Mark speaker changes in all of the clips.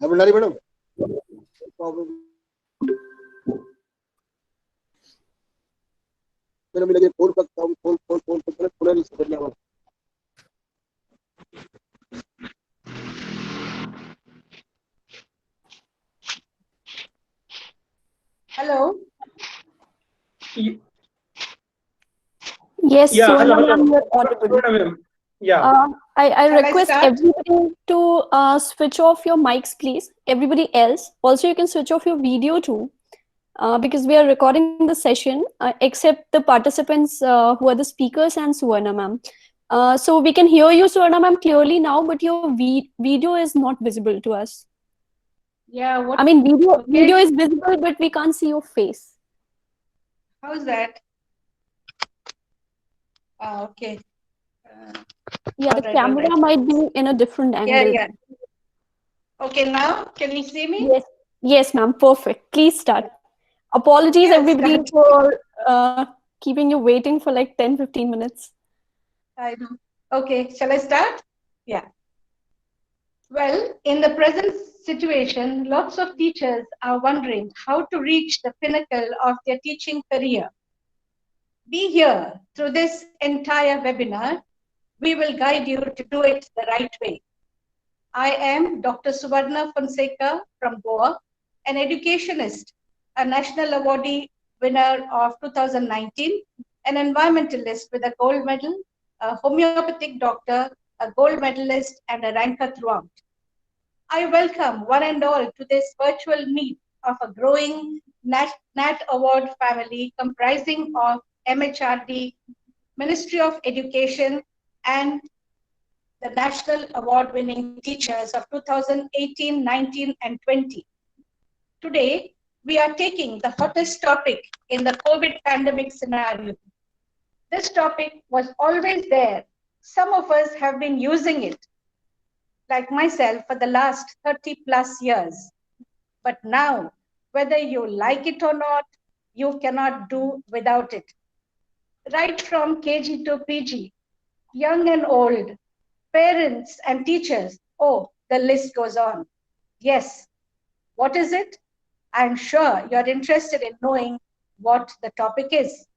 Speaker 1: Bhandari madam मेरे मिले phone करता हूँ फोन थोड़ा नहीं समझ में।
Speaker 2: Hello.
Speaker 3: Yes,
Speaker 4: Yeah,
Speaker 3: Suvarna
Speaker 4: hello.
Speaker 3: ma'am, you're audible.
Speaker 4: Yeah.
Speaker 3: I
Speaker 2: Shall I
Speaker 3: request
Speaker 2: start?
Speaker 3: everybody to switch off your mics, please. Everybody else. Also, you can switch off your video too, because we are recording the session, except the participants who are the speakers and Suvarna ma'am. So we can hear you, Suvarna ma'am, clearly now, but your video is not visible to us.
Speaker 2: Yeah. What?
Speaker 3: I mean,
Speaker 2: Okay.
Speaker 3: video is visible, but we can't see your face.
Speaker 2: How's that? Okay.
Speaker 3: Yeah, the
Speaker 2: All
Speaker 3: camera
Speaker 2: right.
Speaker 3: might be in a different angle.
Speaker 2: Yeah. Okay. Now, can you see me?
Speaker 3: Yes, ma'am. Perfect. Please start. Apologies,
Speaker 2: Yes,
Speaker 3: everybody, for keeping you waiting for like 10-15 minutes.
Speaker 2: I know. Okay. Shall I start? Yeah. Well, in the present situation, lots of teachers are wondering how to reach the pinnacle of their teaching career. Be here through this entire webinar. We will guide you to do it the right way. I am Dr. Suvarna Fonseca from Goa, an educationist, a national awardee winner of 2019, an environmentalist with a gold medal, a homeopathic doctor, a gold medalist, and a ranker throughout. I welcome one and all to this virtual meet of a growing Nat Award family comprising of MHRD, Ministry of Education, and the National Award-winning teachers of 2018, 19, and 20. Today, we are taking the hottest topic in the COVID pandemic scenario. This topic was always there. Some of us have been using it, like myself, for the last 30 plus years. But now, whether you like it or not, you cannot do without it. Right from KG to PG, young and old, parents and teachers, oh, the list goes on. Yes, what is it? I'm sure you're interested in knowing what the topic is.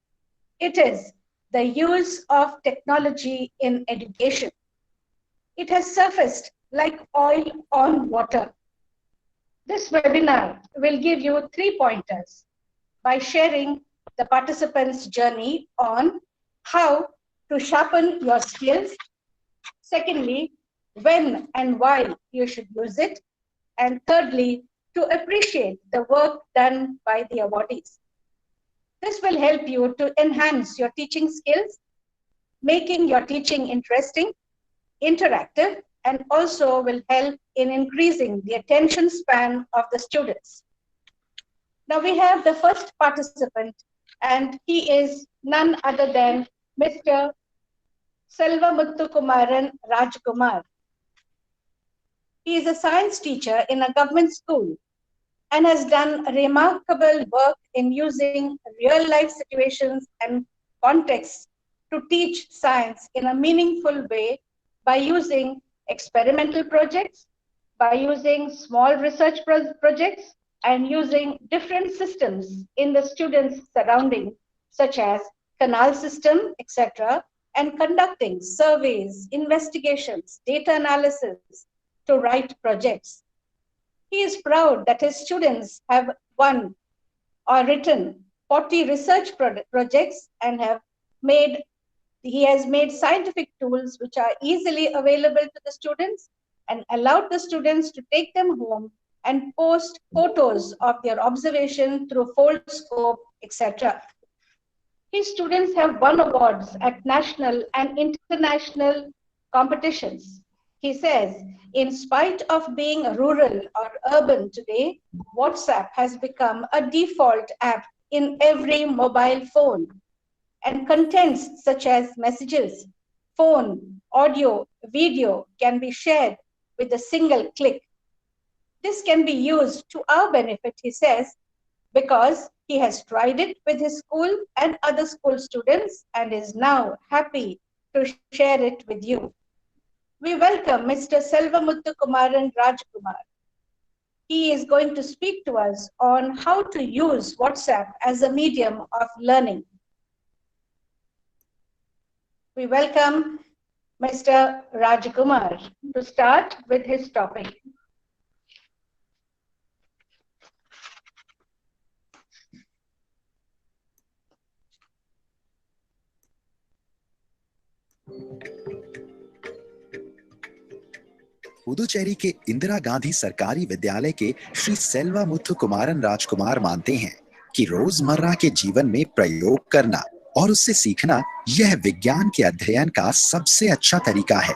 Speaker 2: It is the use of technology in education. It has surfaced like oil on water. This webinar will give you 3 pointers by sharing the participants' journey on how to sharpen your skills. Secondly, when and why you should use it. And thirdly, to appreciate the work done by the awardees. This will help you to enhance your teaching skills, making your teaching interesting, interactive, and also will help in increasing the attention span of the students. Now we have the first participant, and he is none other than Mr. Selvamuthukkumaran Rajkumar. He is a science teacher in a government school and has done remarkable work in using real-life situations and contexts to teach science in a meaningful way by using experimental projects, by using small research projects, and using different systems in the students' surrounding, such as canal system, etc., and conducting surveys, investigations, data analysis to write projects. He is proud that his students have won or written 40 research projects and he has made scientific tools which are easily available to the students and allowed the students to take them home and post photos of their observation through Foldscope, etc. His students have won awards at national and international competitions. He says, in spite of being rural or urban today, WhatsApp has become a default app in every mobile phone, and contents such as messages, phone, audio, video can be shared with a single click. This can be used to our benefit, he says, because he has tried it with his school and other school students and is now happy to share it with you. We welcome Mr. Selvamuthukkumaran Rajkumar. he is going to speak to us on how to use WhatsApp as a medium of learning. We welcome Mr. Rajkumar to start with his topic.
Speaker 4: Puducherry के इंदिरा गांधी सरकारी विद्यालय के श्री सेल्वा मुथु कुमारन राजकुमार मानते हैं कि रोजमर्रा के जीवन में प्रयोग करना और उससे सीखना यह विज्ञान के अध्ययन का सबसे अच्छा तरीका है।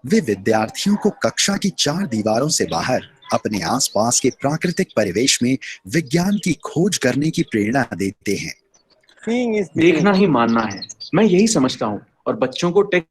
Speaker 4: वे विद्यार्थियों को कक्षा की 4 दीवारों से बाहर अपने आसपास के प्राकृतिक परिवेश में विज्ञान की खोज करने की प्रेरणा देते हैं।
Speaker 5: देखना ही मानना है, मैं यही समझता हूँ। और बच्चों को take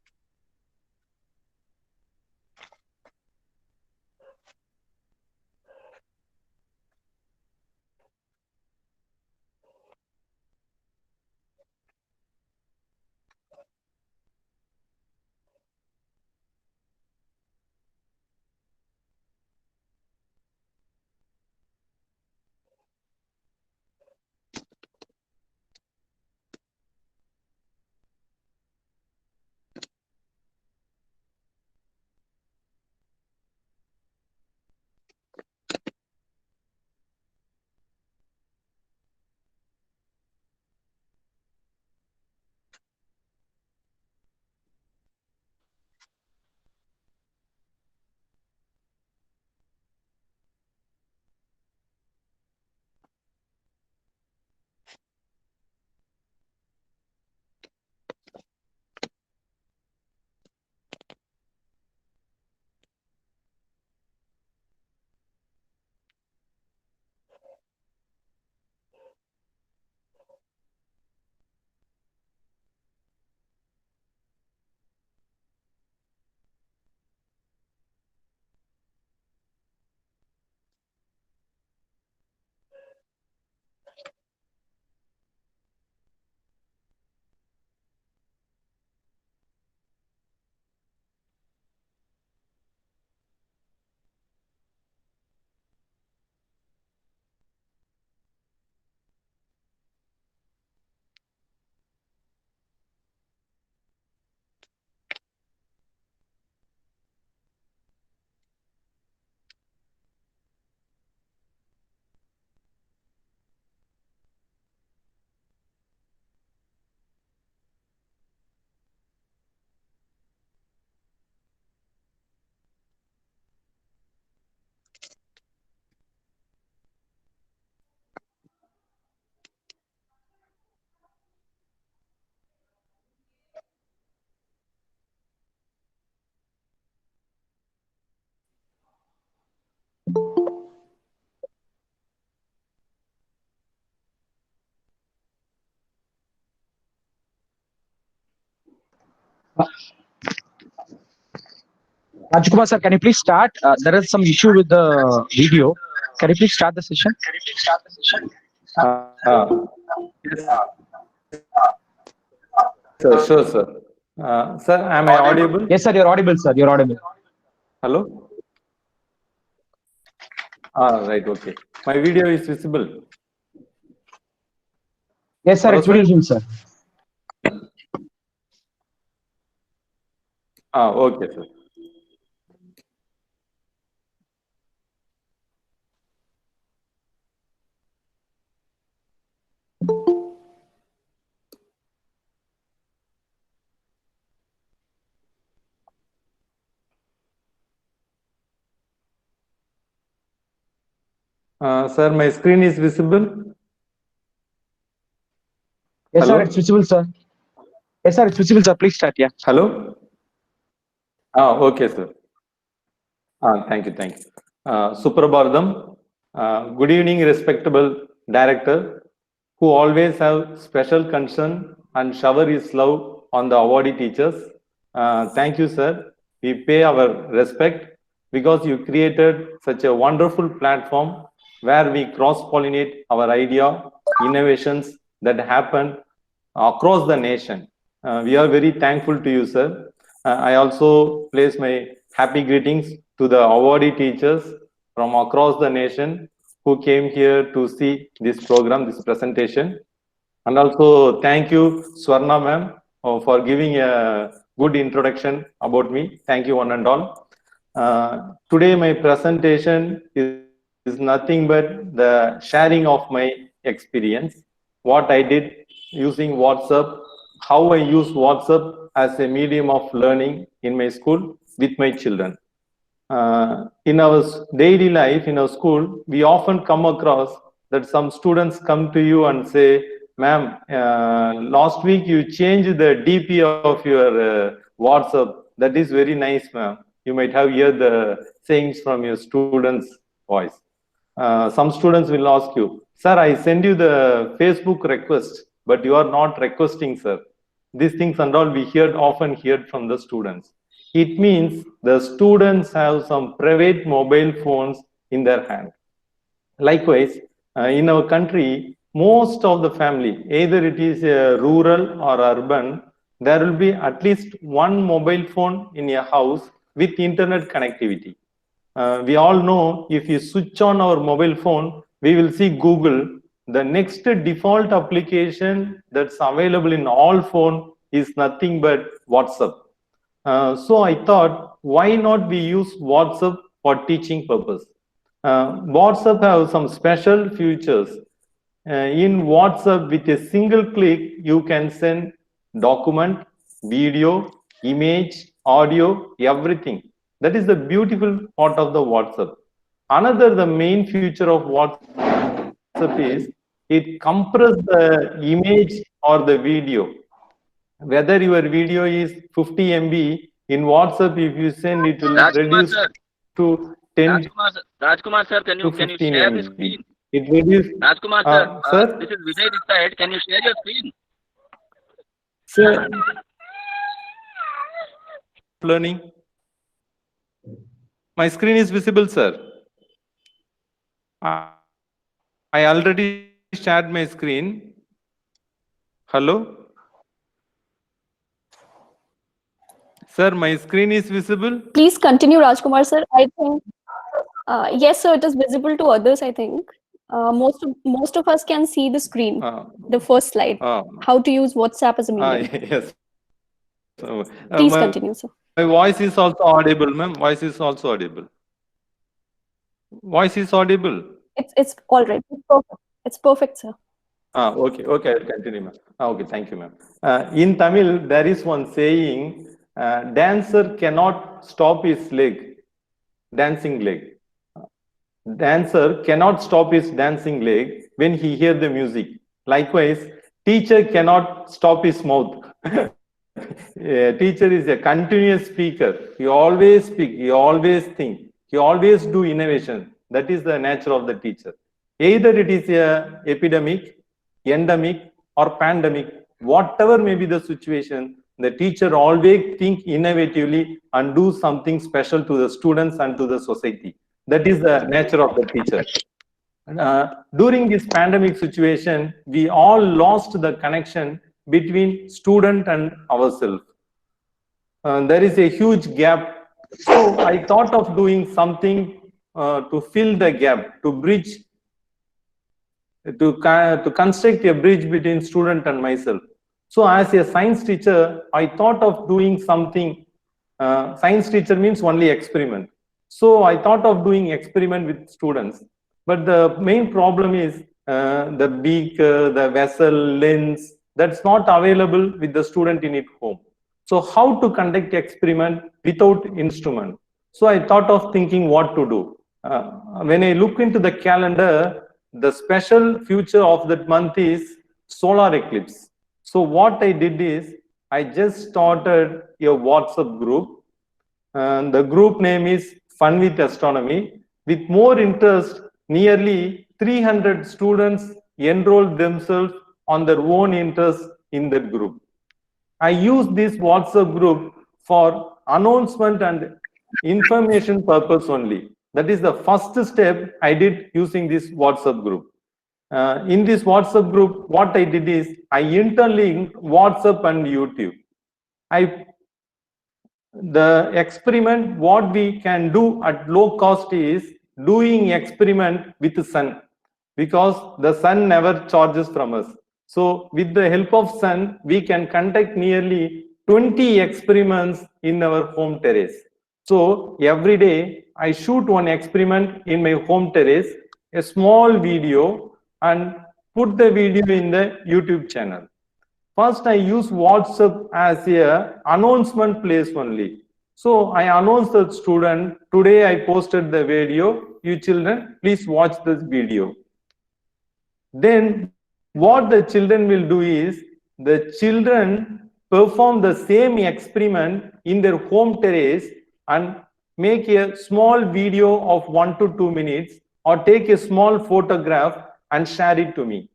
Speaker 6: Rajkumar sir, can you please start? There is some issue with the video. Can you please start the session?
Speaker 7: Sure, sir. Sir, am I audible?
Speaker 6: Yes, sir, you're audible, sir. You're audible.
Speaker 7: Hello? Right, okay. My video is visible.
Speaker 6: Yes, sir, it's visible, sir.
Speaker 7: Okay, sir. Sir, my screen is visible?
Speaker 6: Yes,
Speaker 7: Hello?
Speaker 6: sir, it's visible, sir. Yes, sir, it's visible, sir. Please start, yeah.
Speaker 7: Hello? Okay, sir. Thank you. Suprabhardam. Good evening, respectable director, who always have special concern and shower his love on the awardee teachers. Thank you, sir. We pay our respect because you created such a wonderful platform where we cross-pollinate our idea, innovations that happen across the nation. We are very thankful to you, sir. I also place my happy greetings to the awardee teachers from across the nation who came here to see this program, this presentation. And also thank you, Swarna ma'am, for giving a good introduction about me. Thank you one and all. Today my presentation is nothing but the sharing of my experience, what I did using WhatsApp, how I use WhatsApp as a medium of learning in my school with my children. In our daily life, in our school, we often come across that some students come to you and say, ma'am, last week you changed the DP of your WhatsApp. That is very nice, ma'am. You might have heard the sayings from your students' voice. Some students will ask you, sir, I send you the Facebook request, but you are not requesting, sir. These things and all we often heard from the students. It means the students have some private mobile phones in their hand. Likewise, in our country, most of the family, either it is rural or urban, there will be at least one mobile phone in a house with internet connectivity. We all know if you switch on our mobile phone, we will see Google. The next default application that's available in all phones is nothing but WhatsApp. So I thought, why not we use WhatsApp for teaching purpose? WhatsApp have some special features. In WhatsApp, with a single click, you can send document, video, image, audio, everything. That is the beautiful part of the WhatsApp. Another, the main feature of WhatsApp is it compresses the image or the video. Whether your video is 50 MB, in WhatsApp, if you send it will reduce to 10
Speaker 8: Rajkumar sir, can you share the screen?
Speaker 7: It reduces.
Speaker 8: Rajkumar sir, this is Vijay this side. Can you share your screen?
Speaker 7: Sir, learning. My screen is visible, sir. I already shared my screen. Hello? Sir, my screen is visible.
Speaker 3: Please continue, Rajkumar sir. I think, yes, sir, it is visible to others, I think. Most of us can see the screen, the first slide, how to use WhatsApp as a medium.
Speaker 7: Yes.
Speaker 3: Please continue, sir.
Speaker 7: My voice is also audible, ma'am. Voice is also audible. Voice is audible.
Speaker 3: It's all right. It's perfect. It's perfect, sir.
Speaker 7: Okay, I'll continue, ma'am. Okay, thank you, ma'am. In Tamil, there is one saying, dancer cannot stop his dancing leg. Dancer cannot stop his dancing leg when he hears the music. Likewise, teacher cannot stop his mouth. Teacher is a continuous speaker. He always speak, he always think, he always do innovation. That is the nature of the teacher. Either it is a epidemic, endemic, or pandemic, whatever may be the situation, the teacher always think innovatively and do something special to the students and to the society. That is the nature of the teacher. During this pandemic situation, we all lost the connection between student and ourselves. There is a huge gap. So I thought of doing something to fill the gap, to bridge, to construct a bridge between student and myself. So as a science teacher, I thought of doing something. Science teacher means only experiment. So I thought of doing experiment with students. But the main problem is the beaker, the vessel, lens, that's not available with the student in its home. So how to conduct experiment without instrument? So I thought of thinking what to do. When I look into the calendar, the special feature of that month is solar eclipse. So what I did is, I just started a WhatsApp group. The group name is Fun with Astronomy. With more interest, nearly 300 students enrolled themselves on their own interest in that group. I use this WhatsApp group for announcement and information purpose only. That is the first step I did using this WhatsApp group. In this WhatsApp group, what I did is I interlinked WhatsApp and YouTube. The experiment, what we can do at low cost is doing experiment with the sun, because the sun never charges from us. So with the help of sun, we can conduct nearly 20 experiments in our home terrace. So every day I shoot one experiment in my home terrace, a small video, and put the video in the YouTube channel. First, I use WhatsApp as a announcement place only. So I announced the student, today I posted the video, you children, please watch this video. Then what the children will do is, the children perform the same experiment in their home terrace and make a small video of 1 to 2 minutes, or take a small photograph and share it to me.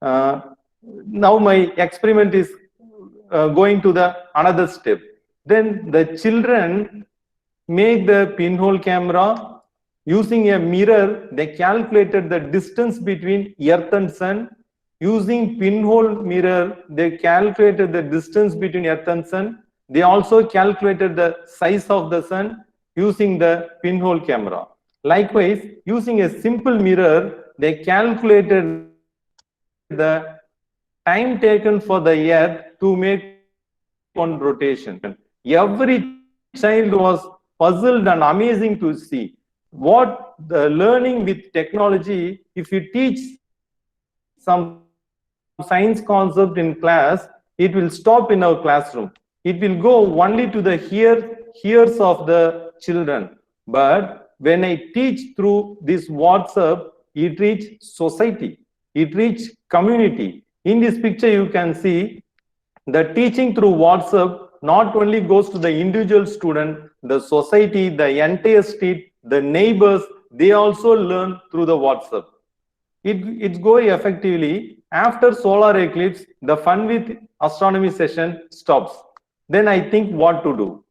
Speaker 7: Now my experiment is going to the another step. Then the children make the pinhole camera. Using a mirror, they calculated the distance between earth and sun. Using pinhole mirror, they calculated the distance between earth and sun. They also calculated the size of the sun using the pinhole camera. Likewise, using a simple mirror, they calculated the time taken for the earth to make one rotation. Every child was puzzled and amazing to see what the learning with technology. If you teach some science concept in class, it will stop in our classroom. It will go only to the ears of the children. But when I teach through this WhatsApp, it reaches society, it reaches community. In this picture, you can see the teaching through WhatsApp not only goes to the individual student, the society, the entire street, the neighbors, they also learn through the WhatsApp. It's going effectively. After solar eclipse, the fun with astronomy session stops. Then I think what to do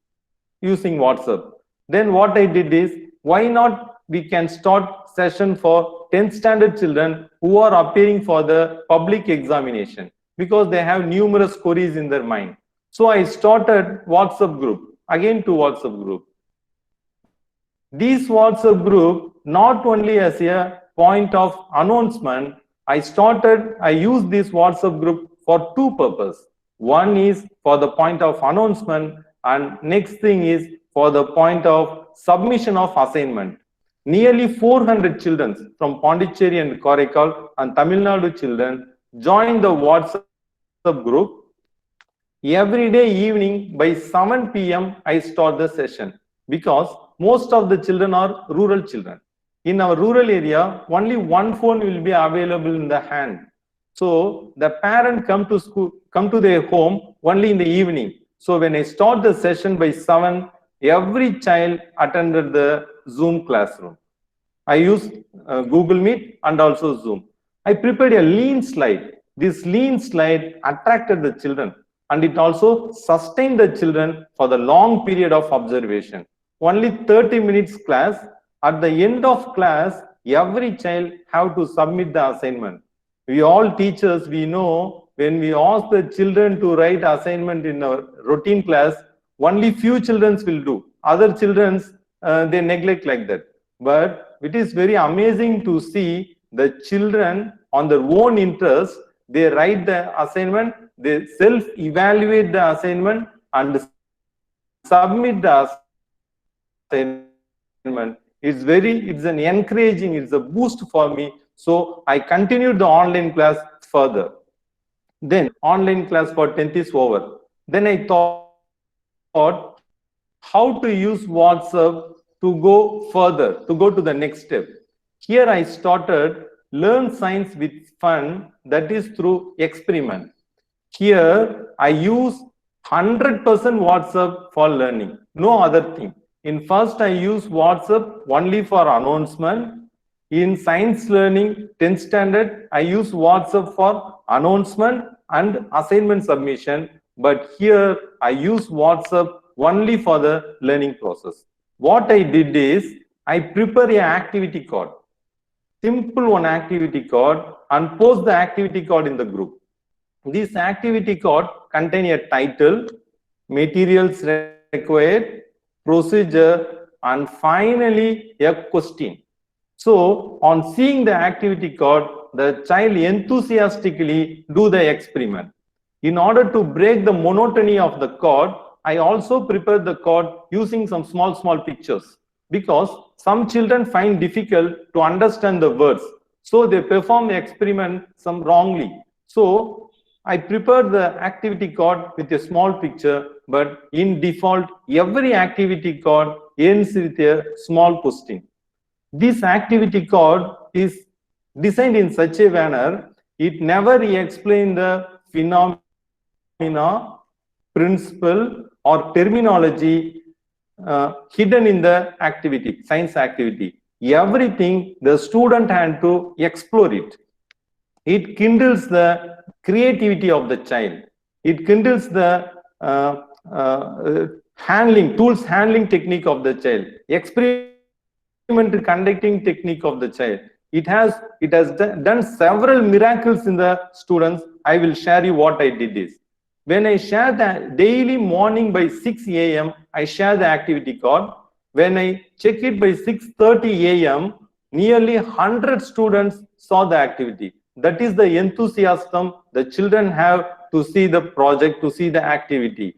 Speaker 7: using WhatsApp. Then what I did is, why not we can start session for 10th standard children who are appearing for the public examination, because they have numerous queries in their mind. So I started WhatsApp group, again to WhatsApp group. This WhatsApp group, not only as a point of announcement, I used this WhatsApp group for two purposes. One is for the point of announcement, and next thing is for the point of submission of assignment. Nearly 400 children from Pondicherry and Karaikal and Tamil Nadu children joined the WhatsApp group. Every day evening by 7 p.m. I start the session, because most of the children are rural children. In our rural area, only one phone will be available in the hand. So the parent come to their home only in the evening. So when I start the session by 7, every child attended the Zoom classroom. I used Google Meet and also Zoom. I prepared a lean slide. This lean slide attracted the children, and it also sustained the children for the long period of observation. Only 30 minutes class. At the end of class, every child have to submit the assignment. We all teachers, we know when we ask the children to write assignment in our routine class, only few children will do. Other children, they neglect like that. But it is very amazing to see the children on their own interest, they write the assignment, they self-evaluate the assignment and submit the assignment. It's an encouraging, it's a boost for me. So I continued the online class further. Then online class for 10th is over. Then I thought how to use WhatsApp to go further, to go to the next step. Here I started Learn Science with Fun, that is through experiment. Here I use 100% WhatsApp for learning, no other thing. In first I use WhatsApp only for announcement. In science learning 10th standard, I use WhatsApp for announcement and assignment submission. But here I use WhatsApp only for the learning process. What I did is, I prepare an activity card, simple one activity card, and post the activity card in the group. This activity card contains a title, materials required, procedure, and finally a question. So on seeing the activity card, the child enthusiastically do the experiment. In order to break the monotony of the card, I also prepared the card using some small pictures, because some children find difficult to understand the words, so they perform the experiment some wrongly. So I prepared the activity card with a small picture, but in default, every activity card ends with a small question. This activity card is designed in such a manner, it never explains the phenomena, principle, or terminology hidden in the activity, science activity. Everything the student had to explore it. It kindles the creativity of the child. It kindles the handling technique of the child, experimental conducting technique of the child. It has done several miracles in the students. I will share you what I did is. When I share the daily morning by 6 a.m., I share the activity card. When I check it by 6:30 a.m., nearly 100 students saw the activity. That is the enthusiasm the children have to see the project, to see the activity.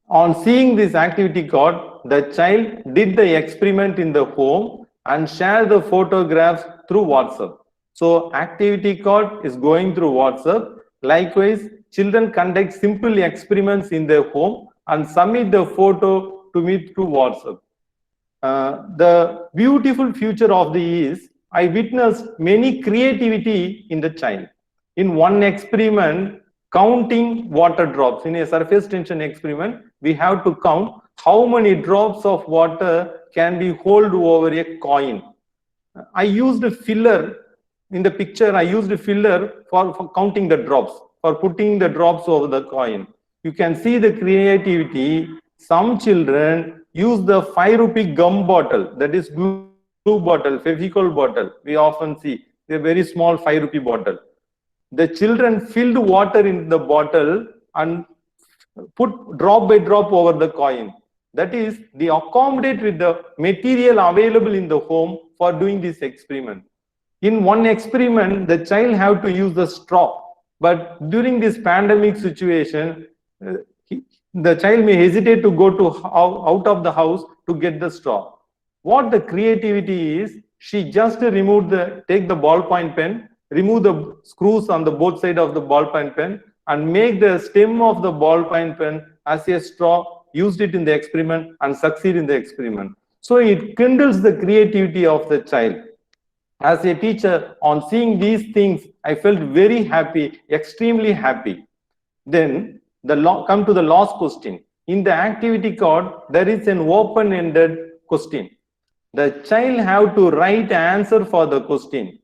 Speaker 7: On seeing this activity card, the child did the experiment in the home and shared the photographs through WhatsApp. So activity card is going through WhatsApp. Likewise, children conduct simple experiments in their home and submit the photo to me through WhatsApp. The beautiful future of this is, I witnessed many creativity in the child. In one experiment, counting water drops. In a surface tension experiment, we have to count how many drops of water can be held over a coin. I used a filler in the picture. I used a filler for counting the drops, for putting the drops over the coin. You can see the creativity. Some children use the 5 rupee gum bottle, that is glue bottle, Fevicol bottle. We often see a very small 5 rupee bottle. The children filled water in the bottle and put drop by drop over the coin. That is, they accommodate with the material available in the home for doing this experiment. In one experiment, the child have to use the straw, but during this pandemic situation, the child may hesitate to go out of the house to get the straw. What the creativity is, she just take the ballpoint pen, remove the screws on the both sides of the ballpoint pen, and make the stem of the ballpoint pen as a straw, used it in the experiment and succeed in the experiment. So it kindles the creativity of the child. As a teacher, on seeing these things, I felt very happy, extremely happy. Then come to the last question. In the activity card, there is an open-ended question. The child have to write answer for the question.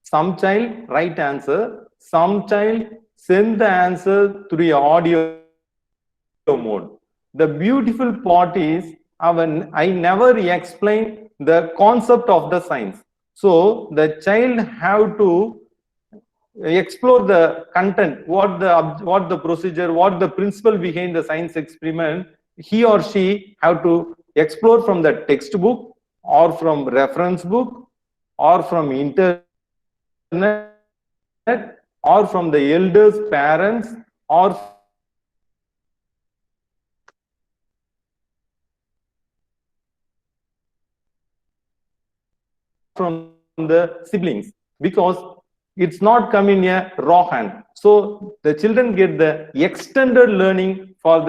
Speaker 7: Some child write answer, some child send the answer through audio mode. The beautiful part is, I never explain the concept of the science. So the child have to explore the content, what the procedure, what the principle behind the science experiment. He or she have to explore from the textbook or from reference book or from internet or from the elders, parents, or from the siblings, because it's not come in a raw hand. So the children get the extended learning for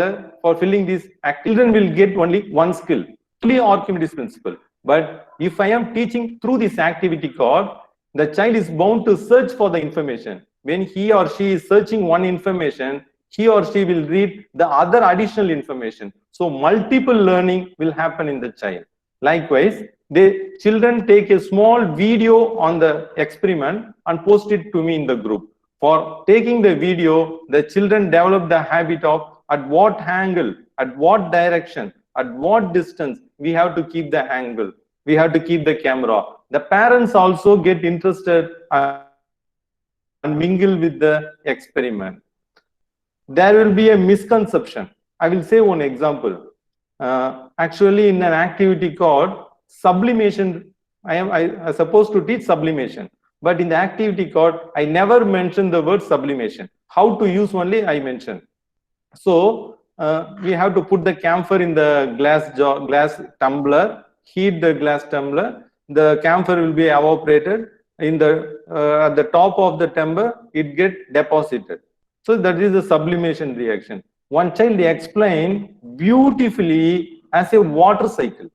Speaker 7: filling this. Children will get only one skill, only Archimedes principle. But if I am teaching through this activity card, the child is bound to search for the information. When he or she is searching one information, he or she will read the other additional information. So multiple learning will happen in the child. Likewise, the children take a small video on the experiment and post it to me in the group. For taking the video, the children develop the habit of at what angle, at what direction, at what distance we have to keep the angle, we have to keep the camera. The parents also get interested and mingle with the experiment. There will be a misconception. I will say one example. Actually, in an activity called sublimation I supposed to teach sublimation, but in the activity card, I never mentioned the word sublimation. How to use only I mentioned. So we have to put the camphor in the glass tumbler, heat the glass tumbler. The camphor will be evaporated in the at the top of the tumbler. It get deposited. So that is the sublimation reaction. One child explained beautifully as a water cycle.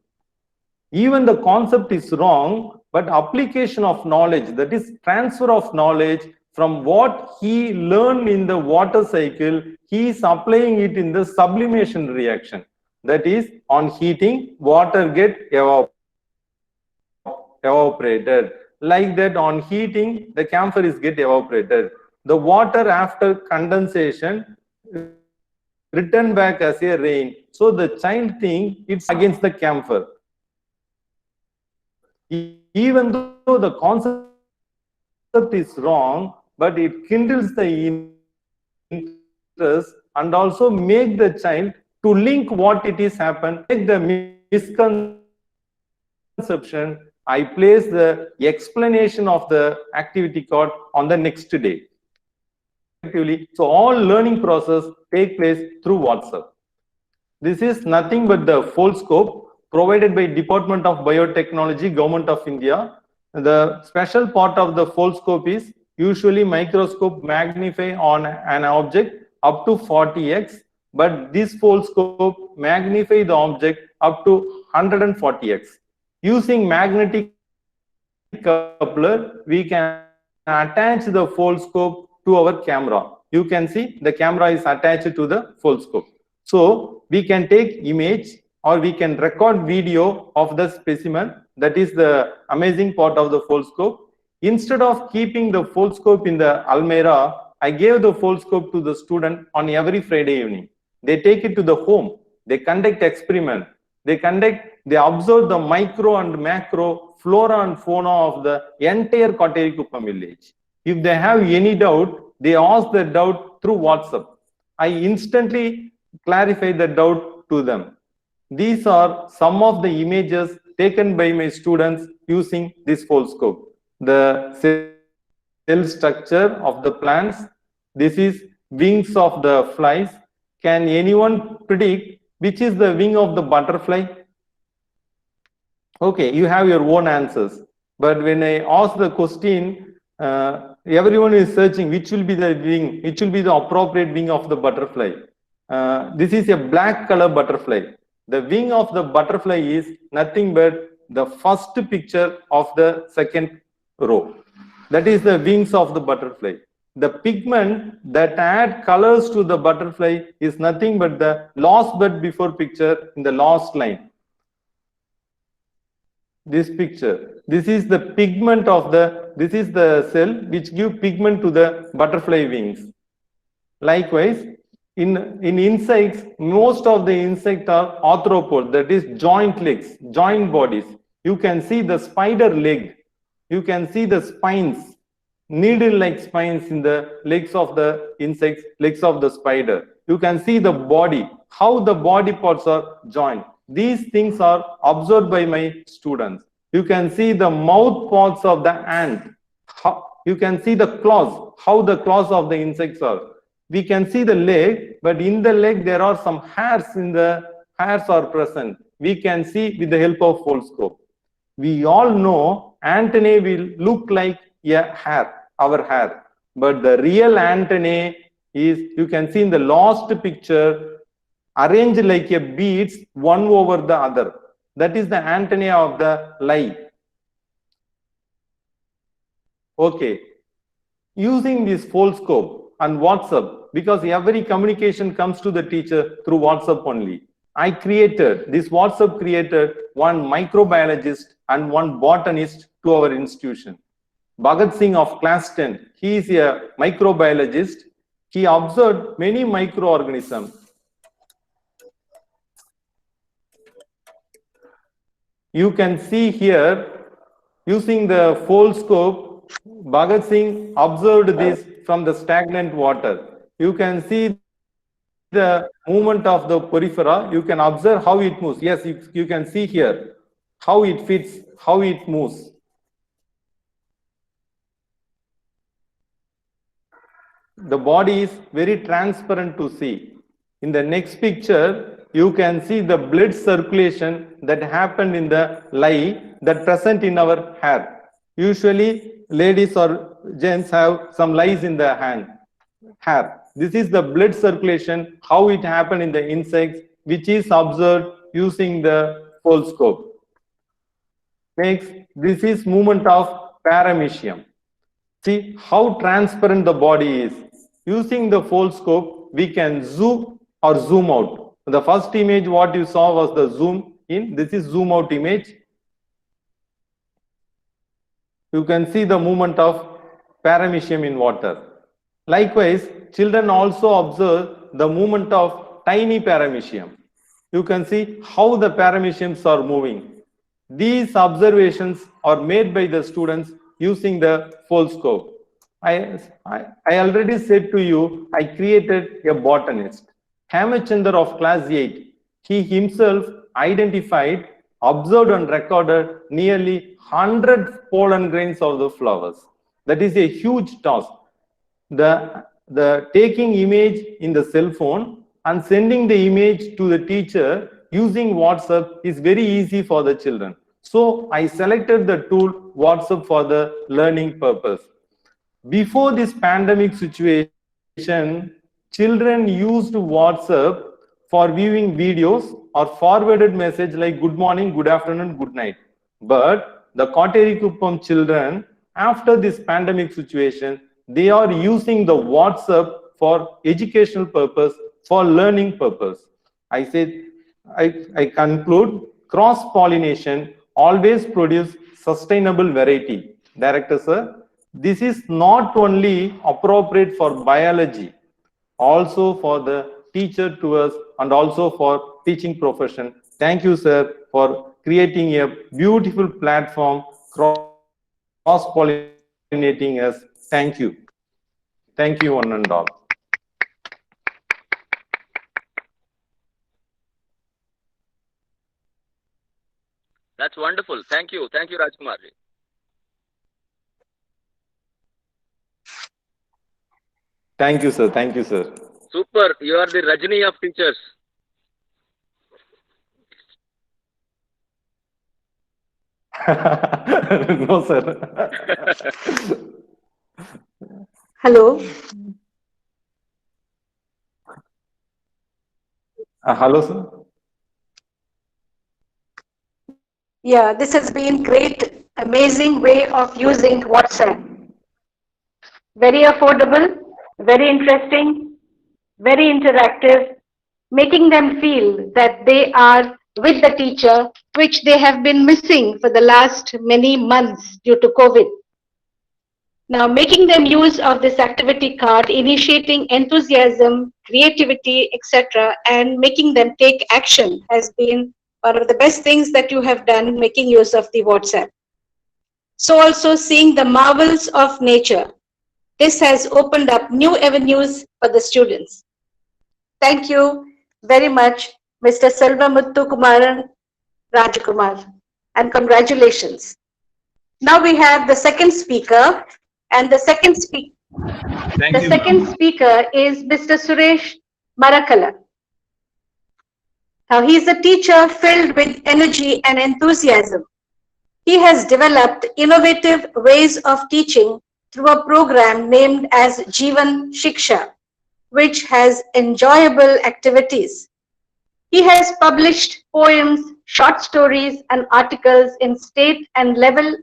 Speaker 7: Even the concept is wrong, but application of knowledge, that is transfer of knowledge from what he learned in the water cycle, he is applying it in the sublimation reaction. That is, on heating, water get evaporated. Like that, on heating, the camphor is get evaporated. The water after condensation return back as a rain. So the child thinks it's against the camphor. Even though the concept is wrong, but it kindles the interest and also make the child to link what it is happened, make the misconception. I place the explanation of the activity card on the next day. So all learning process take place through WhatsApp. This is nothing but the Foldscope provided by Department of Biotechnology, Government of India. The special part of the Foldscope is usually microscope magnify on an object up to 40x, but this Foldscope magnify the object up to 140x. Using magnetic coupler, we can attach the Foldscope to our camera. You can see the camera is attached to the Foldscope. So we can take image or we can record video of the specimen. That is the amazing part of the Foldscope. Instead of keeping the Foldscope in the almirah, I gave the Foldscope to the student on every Friday evening. They take it to the home. They conduct experiment. They observe the micro and macro flora and fauna of the entire Kottayikuppam village. If they have any doubt, they ask the doubt through WhatsApp. I instantly clarify the doubt to them. These are some of the images taken by my students using this Foldscope. The cell structure of the plants. This is wings of the flies. Can anyone predict which is the wing of the butterfly? Okay, you have your own answers. But when I ask the question, everyone is searching which will be the wing, which will be the appropriate wing of the butterfly. This is a black color butterfly. The wing of the butterfly is nothing but the first picture of the second row. That is the wings of the butterfly. The pigment that add colors to the butterfly is nothing but the last but before picture in the last line. This picture. This is the pigment of this is the cell which give pigment to the butterfly wings. Likewise, in insects, most of the insects are arthropods, that is joint legs, joint bodies. You can see the spider leg. You can see the spines, needle-like spines in the legs of the insects, legs of the spider. You can see the body, how the body parts are joined. These things are observed by my students. You can see the mouth parts of the ant. You can see the claws, how the claws of the insects are. We can see the leg, but in the leg there are some hairs hairs are present. We can see with the help of Foldscope. We all know antennae will look like a hair, our hair. But the real antennae is, you can see in the last picture, arranged like a beads, one over the other. That is the antennae of the light. Okay. Using this Foldscope and WhatsApp, because every communication comes to the teacher through WhatsApp only. This WhatsApp created one microbiologist and one botanist to our institution. Bhagat Singh of class 10, he is a microbiologist. He observed many microorganisms. You can see here, using the Foldscope, Bhagat Singh observed this from the stagnant water. You can see the movement of the porifera. You can observe how it moves. Yes, you can see here. how it fits, how it moves. The body is very transparent to see. In the next picture, you can see the blood circulation that happened in the lye that present in our hair. Usually, ladies or gents have some lies in the hair. This is the blood circulation, how it happened in the insects, which is observed using the foldscope. Next, this is movement of paramecium. See how transparent the body is. Using the foldscope, we can zoom or zoom out. The first image what you saw was the zoom in. This is zoom out image. You can see the movement of paramecium in water. Likewise, children also observe the movement of tiny paramecium. You can see how the parameciums are moving. These observations are made by the students using the foldscope. I already said to you, I created a botanist. Hemachandra of class 8, he himself identified, observed and recorded nearly 100 pollen grains of the flowers. That is a huge task. The taking image in the cell phone and sending the image to the teacher using WhatsApp is very easy for the children. So I selected the tool WhatsApp for the learning purpose. Before this pandemic situation, children used WhatsApp for viewing videos or forwarded message like good morning, good afternoon, good night. But the Kotterikuppam children, after this pandemic situation, they are using the WhatsApp for educational purpose, for learning purpose. I conclude, cross-pollination always produce sustainable variety. Director sir, this is not only appropriate for biology, also for the teacher to us and also for teaching profession. Thank you sir for creating a beautiful platform, cross-pollinating us. Thank you. Thank you one and all.
Speaker 8: That's wonderful. Thank you. Thank you, Rajkumar.
Speaker 7: Thank you, sir. Thank you, sir.
Speaker 8: Super. You are the Rajini of teachers.
Speaker 7: No, sir.
Speaker 2: Hello.
Speaker 7: Hello, sir.
Speaker 2: Yeah, this has been great, amazing way of using WhatsApp. Very affordable, very interesting, very interactive, making them feel that they are with the teacher, which they have been missing for the last many months due to COVID. Now, making them use of this activity card, initiating enthusiasm, creativity, etc., and making them take action has been one of the best things that you have done, making use of the WhatsApp. So also seeing the marvels of nature. This has opened up new avenues for the students. Thank you very much, Mr. Selva Muthukumaran Rajkumar, and congratulations. Now we have the second speaker, and the second speaker is Mr. Suresh Marakala. Now, he is a teacher filled with energy and enthusiasm. He has developed innovative ways of teaching through a program named as Jeevan Shiksha, which has enjoyable activities. He has published poems, short stories, and articles in state level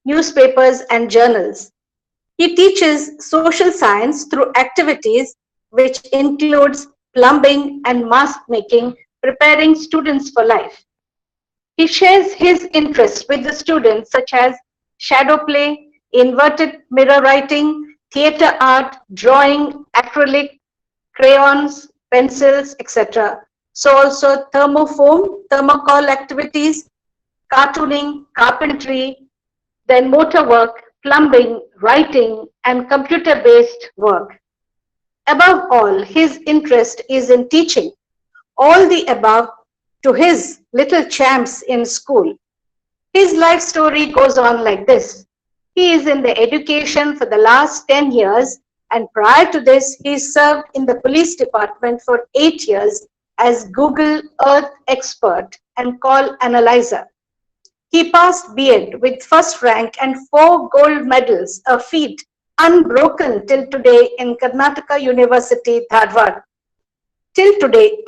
Speaker 2: newspapers and journals. He teaches social science through activities which includes plumbing and mask making, preparing students for life. He shares his interests with the students such as shadow play, inverted mirror writing, theater art, drawing, acrylic, crayons, pencils, etc. So also thermocol activities, cartooning, carpentry, then motor work, plumbing, writing, and computer-based work. Above all, his interest is in teaching all the above to his little champs in school. His life story goes on like this. He is in the education for the last 10 years, and prior to this, he served in the police department for 8 years as Google Earth expert and call analyzer. He passed B.Ed with first rank and 4 gold medals, a feat unbroken till today in Karnataka University, Dharwad. Till today,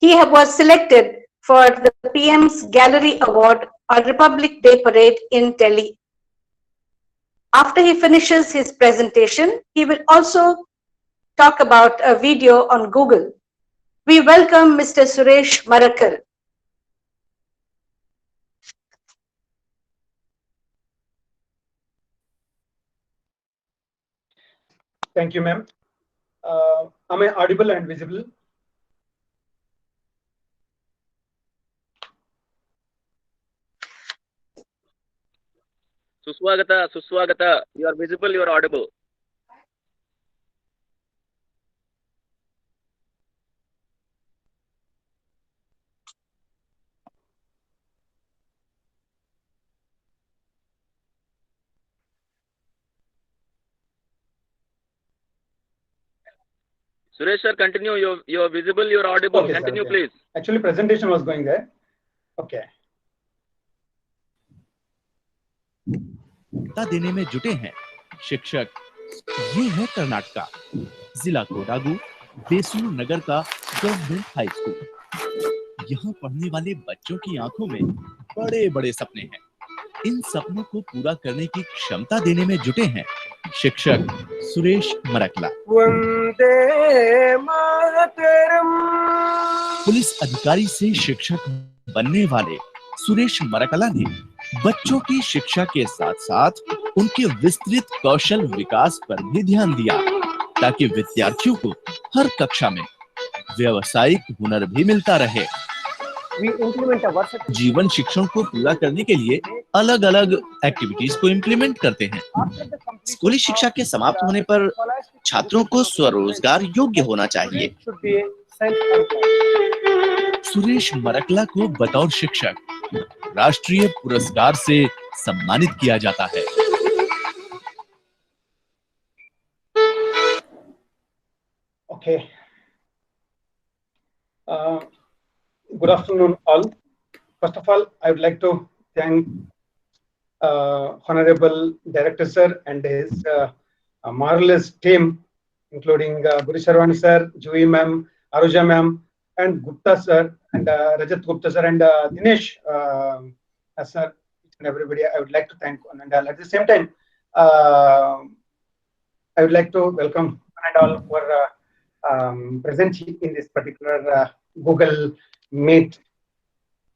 Speaker 2: he was selected for the PM's Gallery Award on Republic Day Parade in Delhi. After he finishes his presentation, he will also talk about a video on Google. We welcome Mr. Suresh Marakal.
Speaker 9: Thank you, ma'am. Am I audible and visible?
Speaker 8: Suswagata, Suswagata. You are visible, you are audible. Suresh sir, continue. You are visible, you are audible.
Speaker 9: Okay,
Speaker 8: Continue,
Speaker 9: sir,
Speaker 8: please.
Speaker 9: Actually, presentation was going there. Okay.
Speaker 10: देने में जुटे हैं शिक्षक। ये है कर्नाटका, जिला कोडागु, बेसूर नगर का government high school. यहाँ पढ़ने वाले बच्चों की आंखों में बड़े-बड़े सपने हैं। इन सपनों को पूरा करने की क्षमता देने में जुटे हैं शिक्षक सुरेश मरकला।
Speaker 1: वंदे मातरम।
Speaker 10: पुलिस अधिकारी से शिक्षक बनने वाले सुरेश मरकला ने बच्चों की शिक्षा के साथ-साथ उनके विस्तृत कौशल विकास पर भी ध्यान दिया, ताकि विद्यार्थियों को हर कक्षा में व्यावसायिक हुनर भी मिलता रहे। जीवन शिक्षण को पूरा करने के लिए अलग-अलग एक्टिविटीज को इम्प्लीमेंट करते हैं। स्कूली शिक्षा के समाप्त होने पर छात्रों को स्वरोजगार योग्य होना चाहिए। सुरेश मरकला को बतौर शिक्षक राष्ट्रीय पुरस्कार से सम्मानित किया जाता है।
Speaker 9: Okay. Good afternoon, all. First of all, I would like to thank Honorable Director Sir and his marvelous team, including Guru Sharwani Sir, Jui Ma'am, Aruja Ma'am, and Gupta Sir, and Rajat Gupta Sir, and Dinesh Sir, and everybody. I would like to thank one and all. At the same time, I would like to welcome one and all who are present in this particular Google Meet.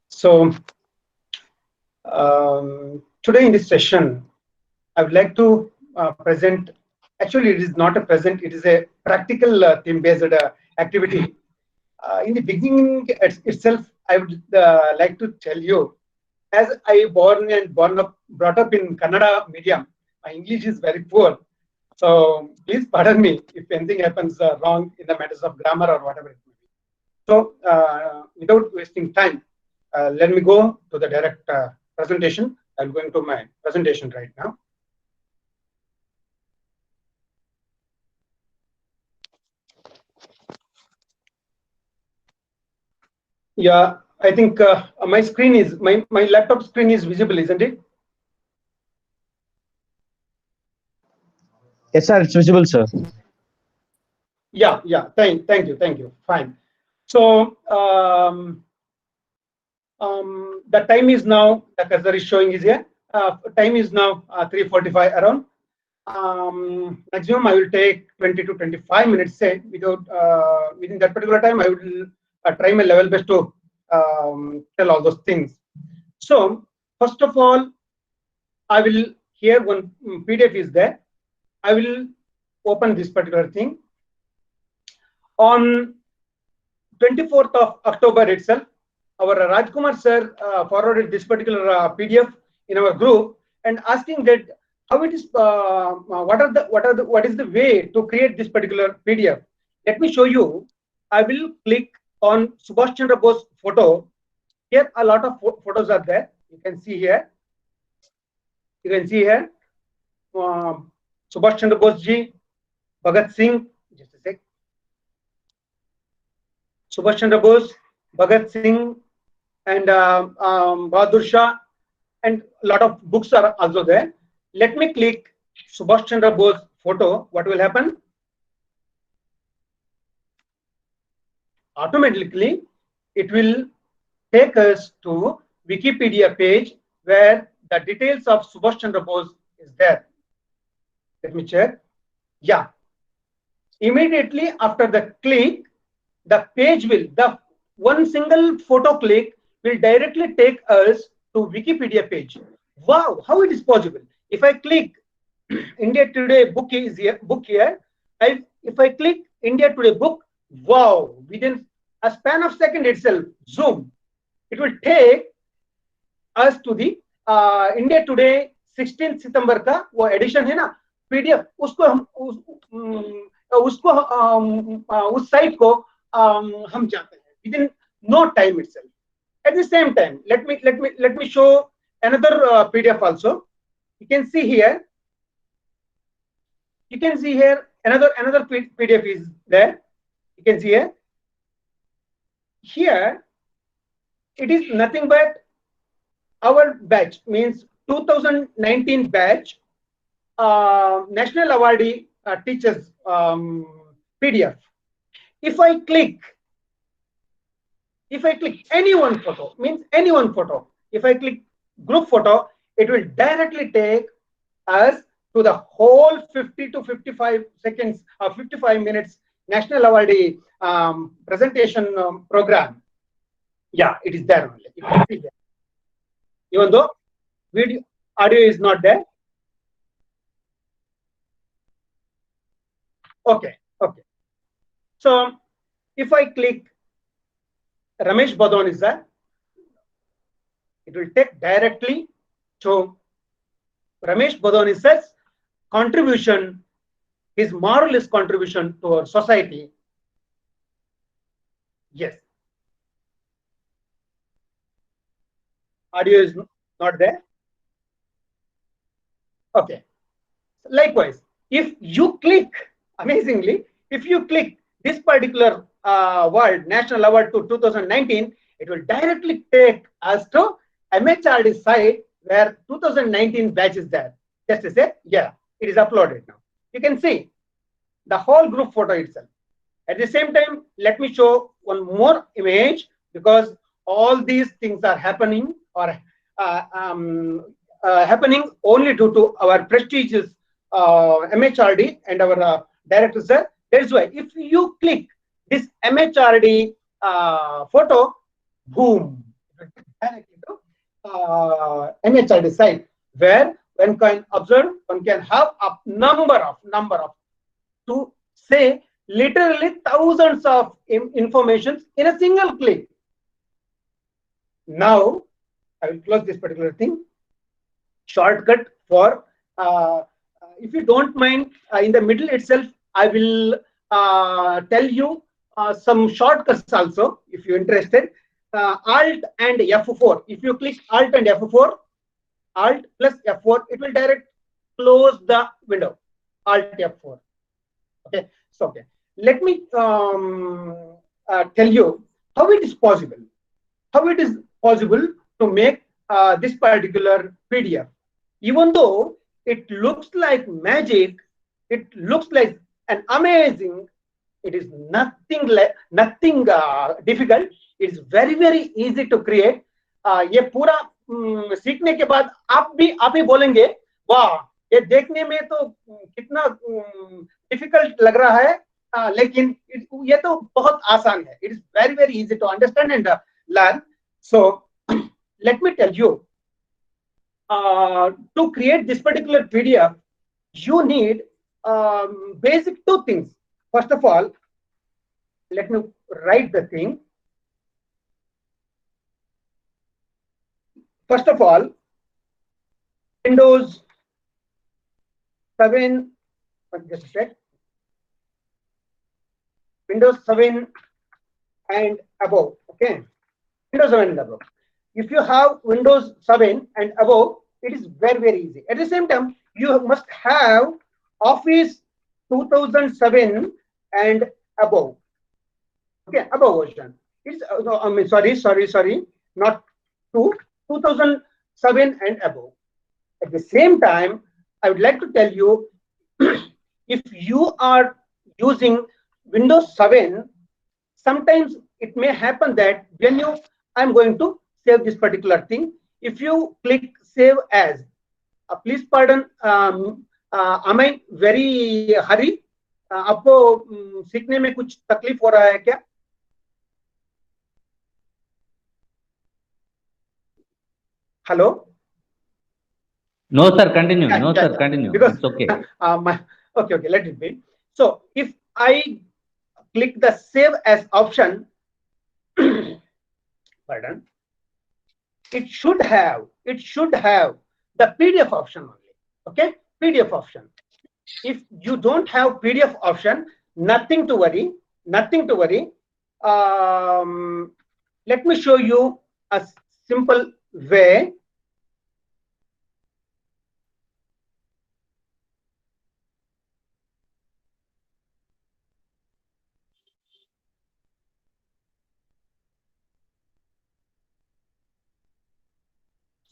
Speaker 9: So today in this session, I would like to present. Actually, it is not a present; it is a practical theme-based activity. In the beginning itself, I would like to tell you, as I brought up in Kannada medium, my English is very poor. So please pardon me if anything happens wrong in the matters of grammar or whatever it may be. So without wasting time, let me go to the direct presentation. I'm going to my presentation right now. Yeah, I think my screen is, my laptop screen is visible, isn't it?
Speaker 6: Yes, sir, it's visible, sir.
Speaker 9: Yeah. Thank you. Fine. So the time is now, the cursor is showing is here. Time is now 3:45 around. Maximum I will take 20 to 25 minutes. Say without within that particular time, I will try my level best to tell all those things. So first of all, I will here one PDF is there. I will open this particular thing. On 24th of October itself, our Rajkumar sir forwarded this particular PDF in our group and asking that how it is, what is the way to create this particular PDF. Let me show you. I will click on Subhash Chandra Bose photo. Here a lot of photos are there. You can see here. You can see here Subhash Chandra Bose ji, Bhagat Singh. Just a sec. Subhash Chandra Bose, Bhagat Singh, and Bahadur Shah, and a lot of books are also there. Let me click Subhash Chandra Bose photo. What will happen? Automatically, it will take us to Wikipedia page where the details of Subhash Chandra Bose is there. Let me check. Yeah. Immediately after the click, the page will, the one single photo click will directly take us to Wikipedia page. Wow, how it is possible? If I click India Today book is here, if I click India Today book, wow, within a span of second itself, zoom, it will take us to the India Today 16 September का वो edition है ना PDF, उसको हम उस site को हम जाते हैं within no time itself. At the same time, let me show another PDF also. You can see here. You can see here another PDF is there. You can see here. Here it is nothing but our batch, means 2019 batch national awardee teachers PDF. If I click any one photo, means any one photo, if I click group photo, it will directly take us to the whole 50 to 55 seconds or 55 minutes national awardee presentation program. Yeah, it is there only. You can see there. Even though audio is not there. Okay. So if I click Ramesh Badon is there, it will take directly to Ramesh Badon contribution, his marvelous contribution to our society. Yes. Audio is not there. Okay. Likewise, if you click, amazingly, if you click this particular word, National Award to 2019, it will directly take us to MHRD site where 2019 batch is there. Just to say, yeah, it is uploaded now. You can see the whole group photo itself. At the same time, let me show one more image, because all these things are happening or happening only due to our prestigious MHRD and our director sir. That's why if you click this MHRD photo, boom, directly to MHRD site where one can observe, one can have a number of to say literally thousands of informations in a single click. Now I will close this particular thing. Shortcut for if you don't mind, in the middle itself I will tell you some shortcuts also if you're interested. Alt and F4. If you click Alt and F4, Alt plus F4, it will direct close the window. Alt F4. Okay. So okay. Let me tell you how it is possible. How it is possible to make this particular PDF. Even though it looks like magic, it looks like an amazing, it is nothing difficult. It is very easy to create. ये पूरा सीखने के बाद आप ही बोलेंगे, वाह, ये देखने में तो कितना difficult लग रहा है, लेकिन ये तो बहुत आसान है. It is very easy to understand and learn. So let me tell you, to create this particular PDF, you need basic two things. First of all, let me write the thing. First of all, Windows 7, just a sec. Windows 7 and above. Okay, Windows 7 and above. If you have Windows 7 and above, it is very easy. At the same time, you must have Office 2007 and above. Okay, above version. It's no, I mean, sorry, not 2007 and above. At the same time, I would like to tell you, if you are using Windows 7, sometimes it may happen that when I'm going to save this particular thing. If you click save as, please pardon, am I very hurry? आपको सीखने में कुछ तकलीफ हो रहा है क्या? Hello?
Speaker 8: No, sir, continue. No, sir, continue.
Speaker 9: Because
Speaker 8: it's okay.
Speaker 9: Okay, let it be. So if I click the save as option, pardon, it should have the PDF option only. Okay, PDF option. If you don't have PDF option, nothing to worry. Let me show you a simple way.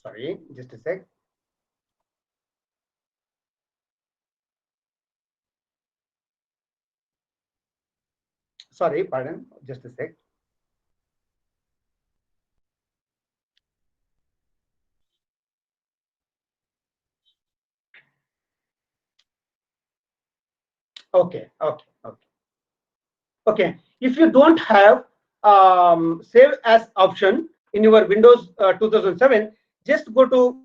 Speaker 9: Sorry, just a sec. Sorry, pardon, just a sec. Okay. If you don't have save as option in your Windows 2007, just go to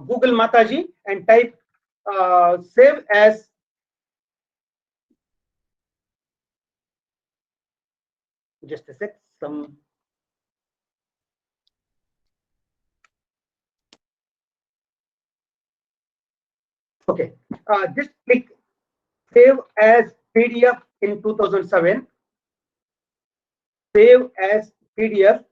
Speaker 9: Google Mataji and type save as just a sec. Okay, just click save as PDF in 2007. Save as PDF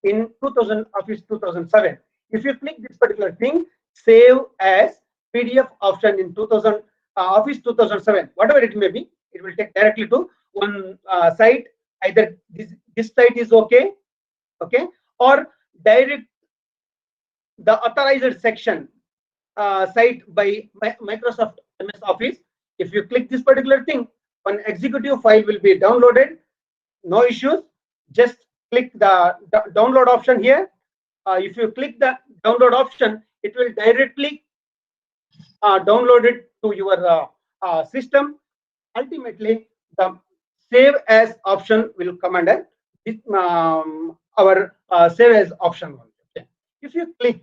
Speaker 9: in Office 2007. If you click this particular thing, save as PDF option in Office 2007, whatever it may be, it will take directly to one site. Either this site is okay, or direct the authorized section site by Microsoft MS Office. If you click this particular thing, an executive file will be downloaded. No issues. Just click the download option here. If you click the download option, it will directly download it to your system. Ultimately, the save as option will come under our save as option. Okay. If you click,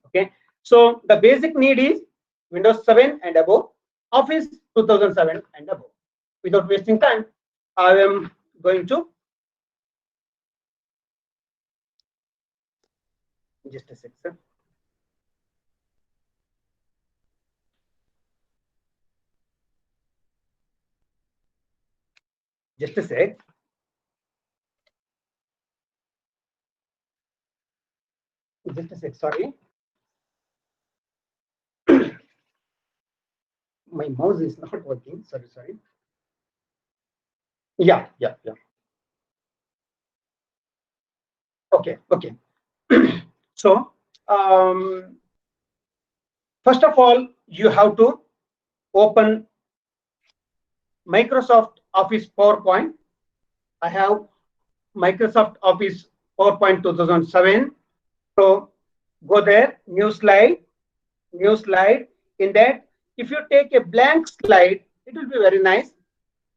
Speaker 9: okay, so the basic need is Windows 7 and above, Office 2007 and above. Without wasting time, I am going to just a sec, sir. Just a sec. Just a sec, sorry. My mouse is not working. Sorry. Yeah. Okay. So, first of all, you have to open Microsoft Office PowerPoint. I have Microsoft Office PowerPoint 2007. So go there, new slide. In that, if you take a blank slide, it will be very nice.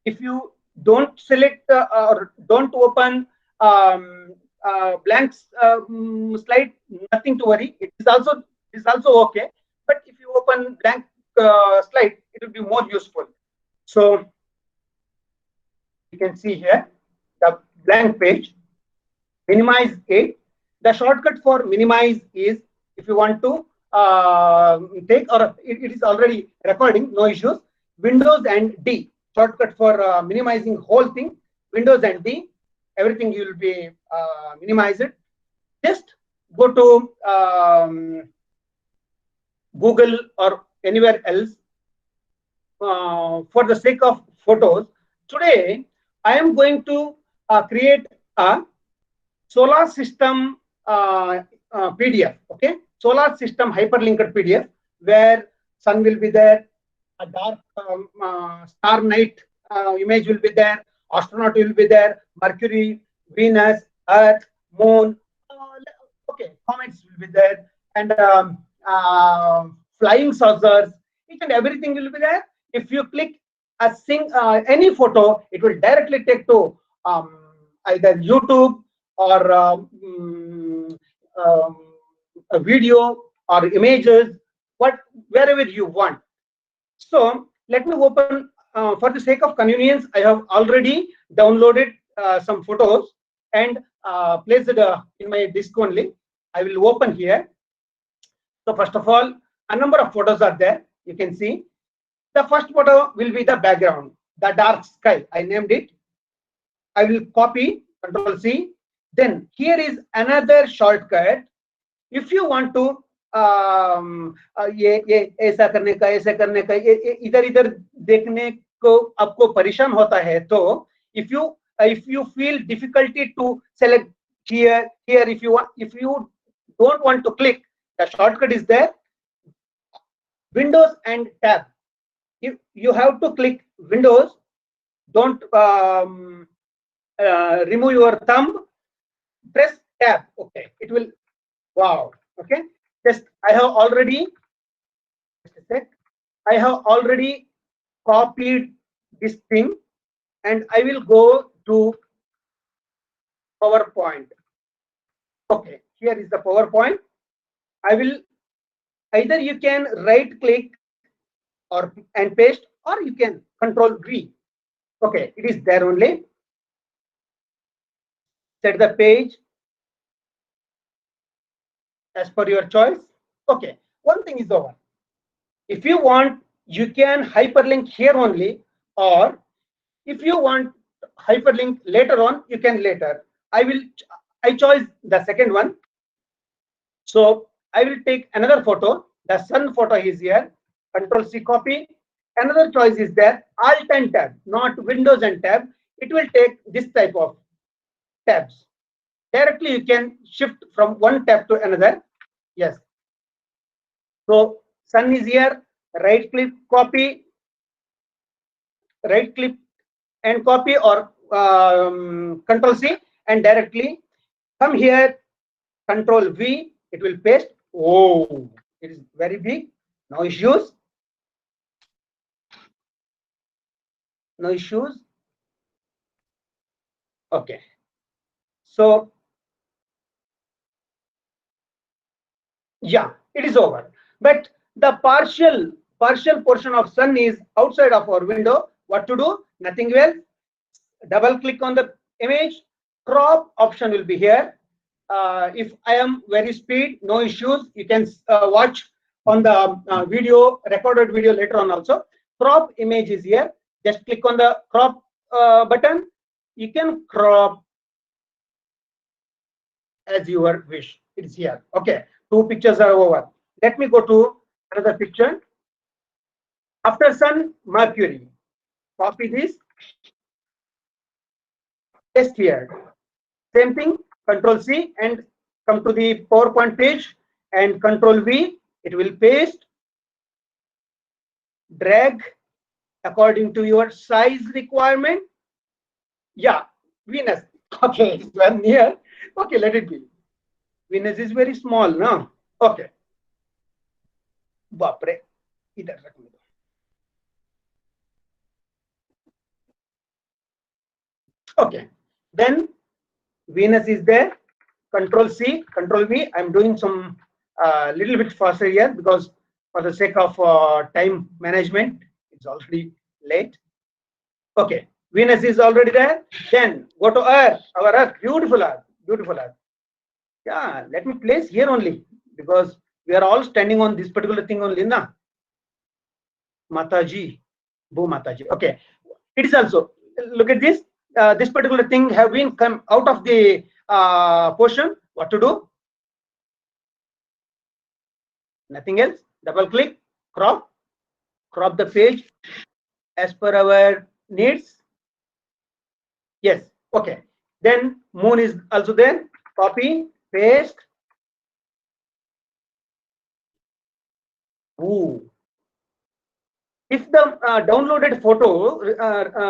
Speaker 9: If you don't select or don't open blank slide, nothing to worry. It is also okay. But if you open blank slide, it will be more useful. So you can see here the blank page. Minimize it. The shortcut for minimize is, if you want to take, or it is already recording, no issues. Windows and D shortcut for minimizing whole thing. Windows and D, everything you will be minimize it. Just go to Google or anywhere else. For the sake of photos, today I am going to create a solar system PDF. Okay, solar system hyperlinked PDF where sun will be there, a dark star night image will be there, astronaut will be there, Mercury, Venus, Earth, Moon, okay, comets will be there, and flying saucers, each and everything will be there. If you click any photo, it will directly take to either YouTube or a video or images, wherever you want. So let me open, for the sake of convenience, I have already downloaded some photos and placed it in my disk only. I will open here. So first of all, a number of photos are there. You can see the first photo will be the background, the dark sky. I named it. I will copy, Control C. Then here is another shortcut. If you want to ये ऐसा करने का इधर इधर देखने को आपको परेशान होता है, तो if you feel difficulty to select here, if you don't want to click, the shortcut is there. Windows and tab. If you have to click Windows, don't remove your thumb, press tab. Okay, it will, wow. Okay, just I have already copied this thing and I will go to PowerPoint. Okay, here is the PowerPoint. I will either you can right click and paste, or you can Control V. Okay, it is there only. Set the page as per your choice. Okay, one thing is over. If you want, you can hyperlink here only, or if you want hyperlink later on, you can later. I chose the second one. So I will take another photo. The sun photo is here. Control C, copy. Another choice is there. Alt and tab, not Windows and tab. It will take this type of tabs. Directly you can shift from one tab to another. Yes. So sun is here. Right click, copy. Right click and copy, or Control C and directly come here. Control V. It will paste. Oh, it is very big. No issues. No issues. Okay. So yeah, it is over. But the partial portion of sun is outside of our window. What to do? Nothing else. Double click on the image. Crop option will be here. If I am very speed, no issues. You can watch on the video, recorded video later on also. Crop image is here. Just click on the crop button. You can crop as your wish. It is here. Okay, 2 pictures are over. Let me go to another picture. After sun, Mercury. Copy this. Paste here. Same thing. Control C and come to the PowerPoint page and Control V. It will paste. Drag according to your size requirement. Yeah, Venus. Okay, it's one here. Okay, let it be. Venus is very small now. Okay. Bapre. Idhar rakh do. Okay. Then Venus is there. Control C, Control V. I'm doing some little bit faster here because for the sake of time management, it's already late. Okay, Venus is already there. Then go to Earth, our Earth, beautiful Earth, beautiful Earth. Yeah, let me place here only because we are all standing on this particular thing only, na? Mataji, Bhu Mataji. Okay, it is also, look at this. this particular thing have been come out of the portion, what to do? Nothing else. Double click, crop the page as per our needs. Yes, okay. Then moon is also there. Copy, paste. Ooh. If the downloaded photo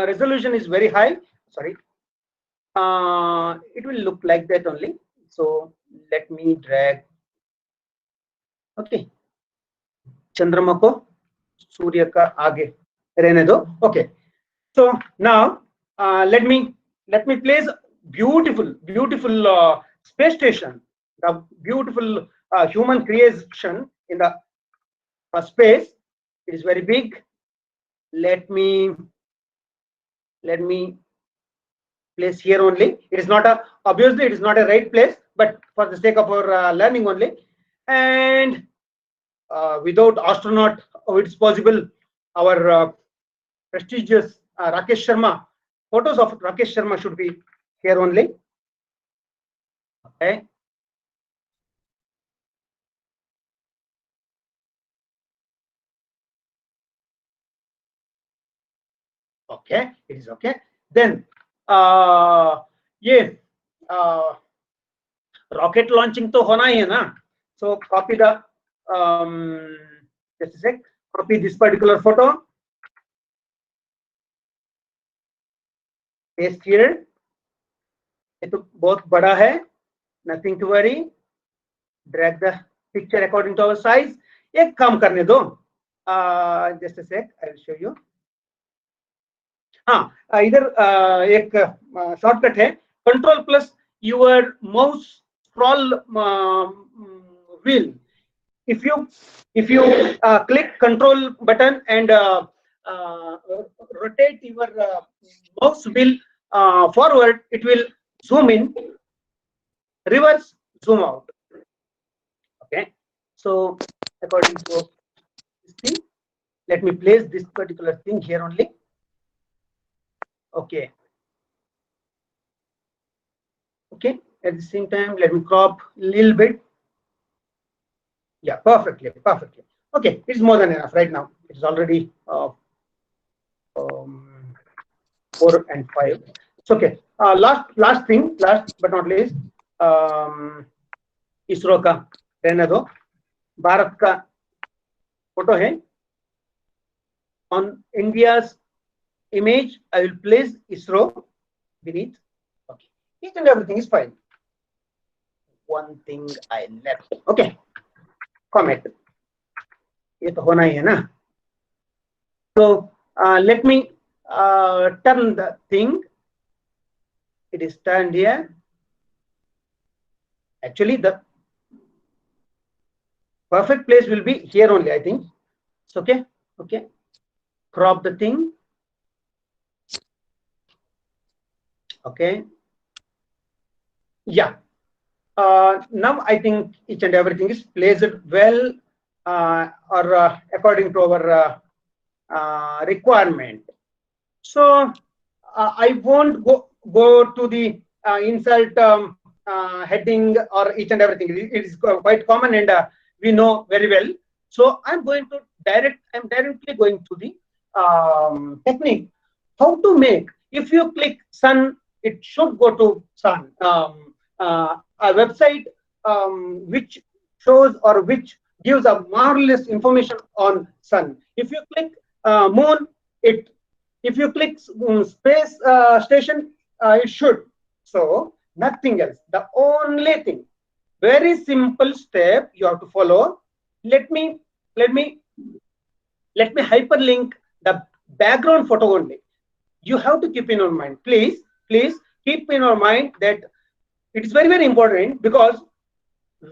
Speaker 9: resolution is very high, sorry, it will look like that only. So let me drag. Okay, Chandrama ko Surya ka aage rehne do. Okay, so now let me place beautiful space station, the beautiful human creation in the space. It is very big. Let me place here only. It is not obviously it is not a right place, but for the sake of our learning only. And without astronaut, it's possible. Our prestigious Rakesh Sharma, photos of Rakesh Sharma should be here only. Okay. Okay, it is okay. Then rocket launching to hona hai na. So copy the just a sec. Copy this particular photo. Paste here. ये तो बहुत बड़ा है. Nothing to worry. Drag the picture according to our size. एक काम करने दो. Just a sec. I will show you. हाँ, इधर एक शॉर्टकट है. Control plus your mouse scroll wheel. If you click control button and rotate your mouse wheel forward, it will zoom in. Reverse, zoom out. Okay. So according to this thing, let me place this particular thing here only. Okay. Okay. At the same time, let me crop a little bit. Yeah, perfectly. Okay, it's more than enough right now. It's already 4 and 5. It's okay. Last but not least, ISRO का रहने दो. भारत का photo है. On India's image, I will place ISRO beneath. Okay, each and everything is fine. One thing I left. Okay, comment. ये तो होना ही है ना. So let me turn the thing. It is turned here. Actually, the perfect place will be here only, I think. It's okay. Okay. Crop the thing. Okay. Yeah. Now I think each and everything is placed well or according to our requirement. So I won't go to the insert heading or each and everything. It is quite common and we know very well. So I'm directly going to the technique. How to make? If you click sun, it should go to sun. A website which shows or which gives a marvelous information on sun. If you click moon, if you click space station, it should. So nothing else. The only thing, very simple step you have to follow. Let me hyperlink the background photo only. You have to keep in your mind. Please keep in your mind that it is very, very important, because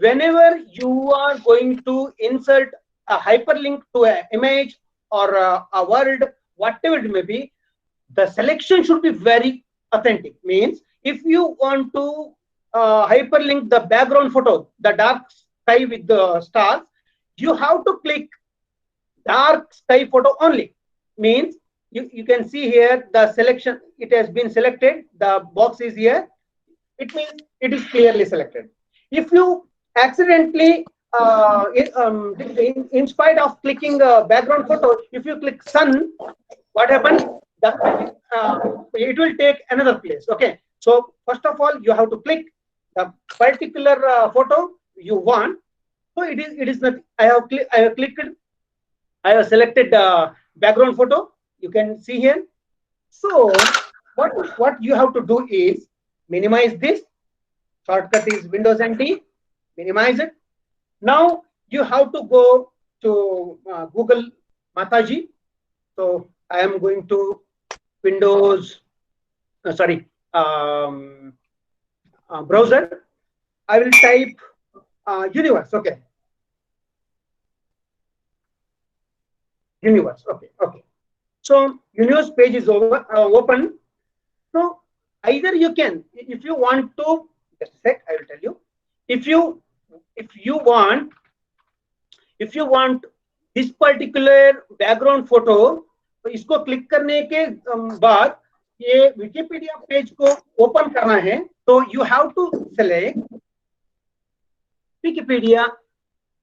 Speaker 9: whenever you are going to insert a hyperlink to an image or a word, whatever it may be, the selection should be very authentic. Means if you want to hyperlink the background photo, the dark sky with the stars, you have to click dark sky photo only. Means you can see here the selection, it has been selected, the box is here, it means it is clearly selected. If you accidentally in spite of clicking background photo, if you click sun, what happens? It will take another place. Okay, so first of all you have to click the particular photo you want. So it is not, I have selected background photo, you can see here. So what you have to do is minimize this. Shortcut is Windows and T, minimize it. Now you have to go to Google Mataji. So I am going to Windows, browser. I will type Universe. Okay, Universe. Okay. So Universe page is open. So either you can, if you want to, just a sec, I will tell you. If you want this particular background photo, तो इसको click करने के बाद ये Wikipedia page को open करना है, तो you have to select Wikipedia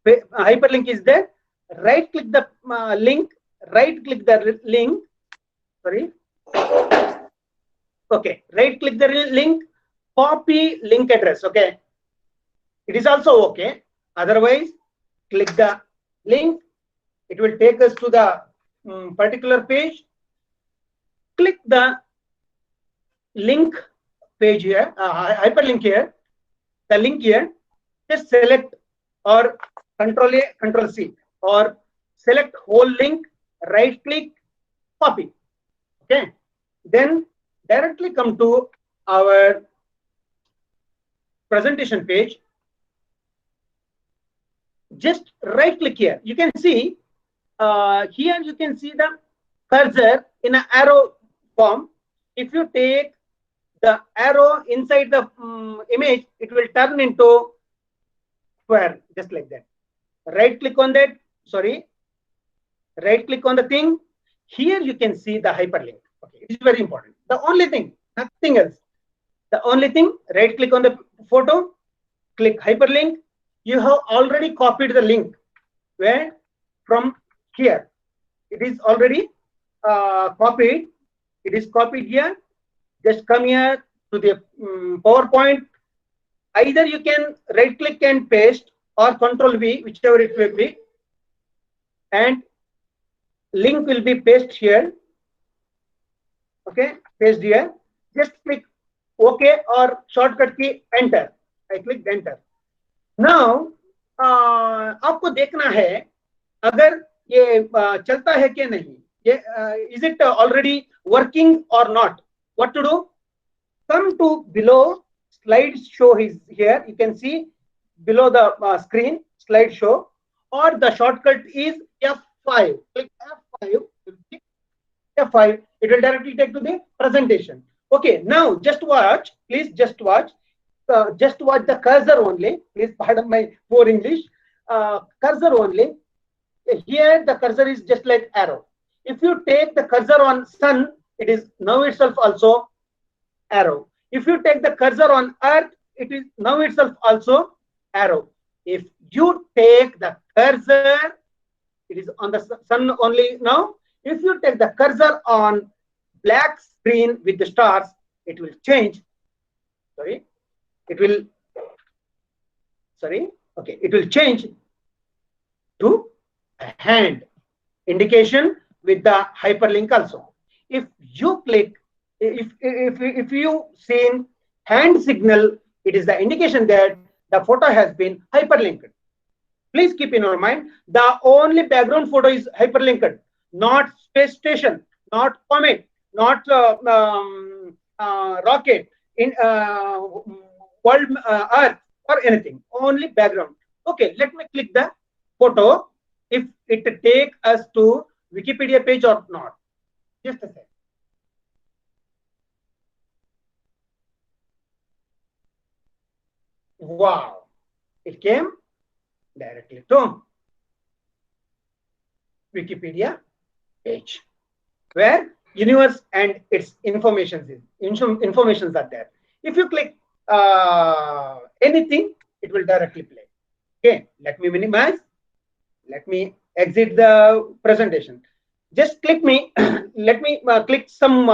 Speaker 9: hyperlink is there. Right click the link. Right click the link. Sorry. Okay. Right click the link. Copy link address. Okay. It is also okay. Otherwise, click the link. It will take us to the particular page. Click the link page here, hyperlink here, the link here. Just select or Control A, Control C, or select whole link, right click, copy. Okay. Then directly come to our presentation page. Just right click here. You can see here you can see the cursor in an arrow form. If you take the arrow inside the image, it will turn into square, just like that. Right click on that. Sorry. Right click on the thing. Here you can see the hyperlink. Okay, it is very important. The only thing, nothing else. The only thing, right click on the photo, click hyperlink. You have already copied the link. Where? From here. It is already copied. It is copied here. Just come here to the PowerPoint. Either you can right click and paste, or Control V, whichever it will be, and link will be pasted here. Okay, paste here. Just click OK or shortcut key Enter. I clicked Enter. Now आपको देखना है अगर ये चलता है क्या नहीं, ये is it already working or not. What to do? Come to below. Slideshow is here. You can see below the screen slideshow, or the shortcut is F5. Click F5. F5. It will directly take to the presentation. Okay. Now just watch. Please just watch. Just watch the cursor only. Please pardon my poor English. Cursor only. Here the cursor is just like arrow. If you take the cursor on sun, it is now itself also arrow. If you take the cursor on earth, it is now itself also arrow. If you take the cursor, it is on the sun only now. If you take the cursor on black screen with the stars, it will change. Sorry, it will. Sorry. Okay, it will change to a hand indication with the hyperlink also. If you click, if you seen hand signal, it is the indication that the photo has been hyperlinked. Please keep in your mind, the only background photo is hyperlinked, not space station, not comet, not rocket, in world Earth or anything. Only background. Okay, let me click the photo. If it take us to Wikipedia page or not. Just a second. Wow, it came directly to Wikipedia page, where universe and its informations are there. If you click anything, it will directly play. Okay, let me minimize. Let me exit the presentation. Just click me. Let me click some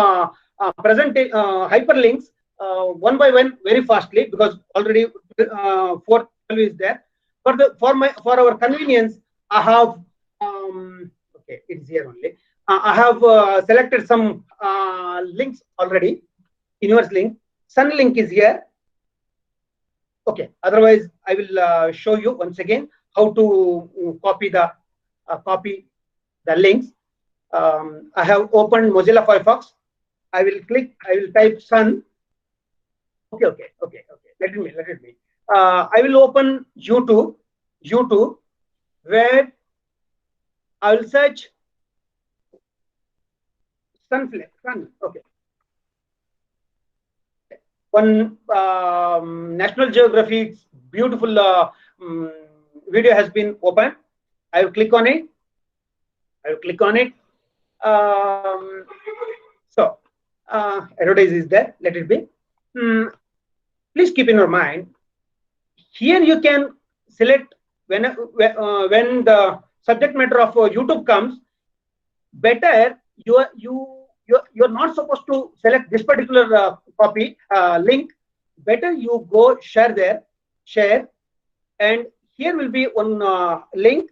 Speaker 9: hyperlinks one by one very fastly, because already 412 is there. For our convenience, I have okay, it's here only. I have selected some links already. Universe link, Sun link is here. Okay. Otherwise, I will show you once again how to copy the links. I have opened Mozilla Firefox. I will type Sun. Okay. Let it be. I will open YouTube, where I will search Sun. Okay. One National Geographic's beautiful video has been opened. I will click on it. So advertise is there. Let it be. Please keep in your mind. Here you can select when the subject matter of YouTube comes. Better you're not supposed to select this particular copy link. Better you go share, and here will be one link.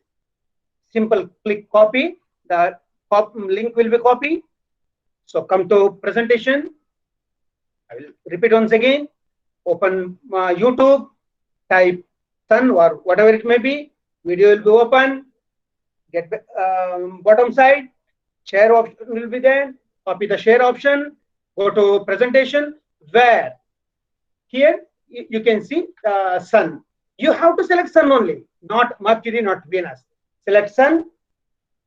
Speaker 9: Simple click copy. The link will be copied. So come to presentation. I will repeat once again. Open YouTube. Type Sun or whatever it may be. Video will be open. Get bottom side. Share option will be there. Copy the share option. Go to presentation, where here you can see Sun. You have to select Sun only, not Mercury, not Venus. Select Sun.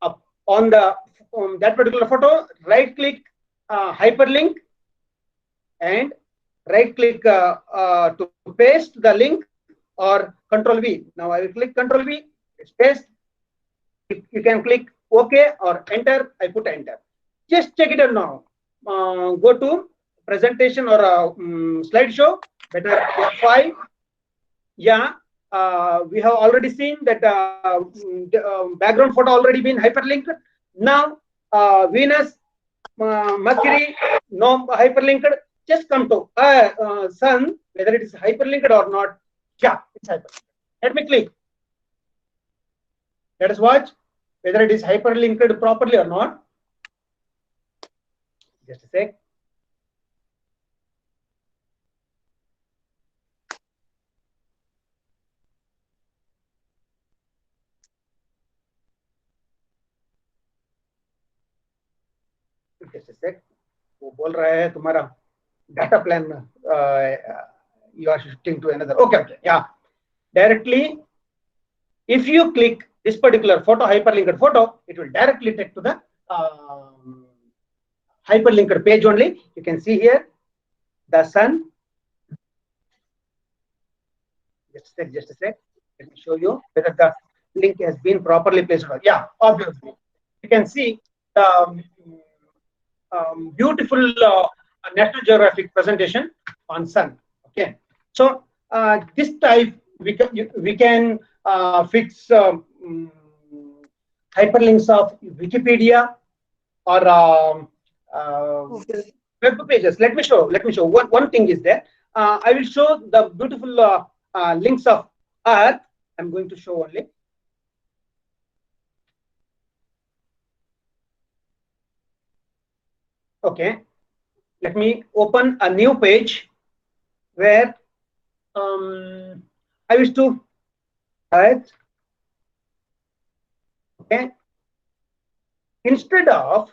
Speaker 9: Up on that particular photo, right click hyperlink, and right click to paste the link, or Control V. Now I will click Control V. It's paste. You can click OK or enter. I put enter. Just check it out now. Go to presentation or slideshow. Better F5. Yeah, we have already seen that background photo already been hyperlinked. Now Venus, Mercury, no hyperlinked. Just come to Sun, whether it is hyperlinked or not. Yeah, it's hyperlinked. Let me click. Let us watch whether it is hyperlinked properly or not. Just a sec. Just a sec. वो बोल रहा है तुम्हारा data plan you are shifting to another. Okay. Yeah. Directly, if you click this particular photo, hyperlinked photo, it will directly take to the hyperlinked page only. You can see here the Sun. Just a sec. Let me show you whether the link has been properly placed. Yeah, obviously. You can see the beautiful National Geographic presentation on Sun. Okay. So this type we can fix hyperlinks of Wikipedia or web pages. Let me show. One thing is there. I will show the beautiful links of Earth. I'm going to show only. Okay. Let me open a new page where I wish to Earth. Okay. Instead of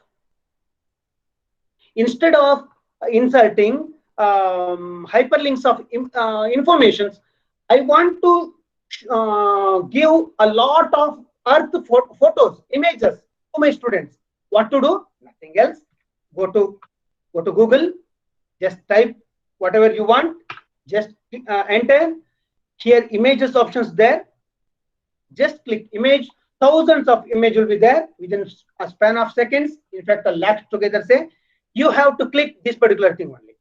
Speaker 9: inserting hyperlinks of informations, I want to give a lot of Earth photos, images to my students. What to do? Nothing else. Go to Google. Just type whatever you want. Just enter. Here images options there. Just click image. thousands of images will be there within a span of seconds. In fact, a lakh together say, you have to click this particular thing only.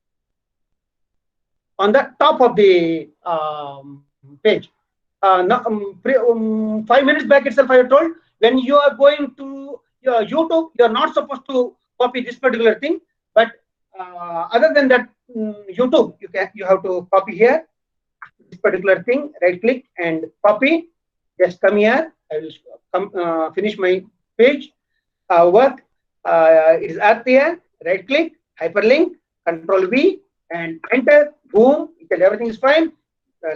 Speaker 9: On the top of the page. 5 minutes back itself, I have told, when you are going to your YouTube, you are not supposed to copy this particular thing, but other than that, YouTube, you have to copy here this particular thing, right click and copy. Just come here. I will finish my page work. It is up there. Right click, hyperlink, Control V, and enter. Boom. Everything is fine.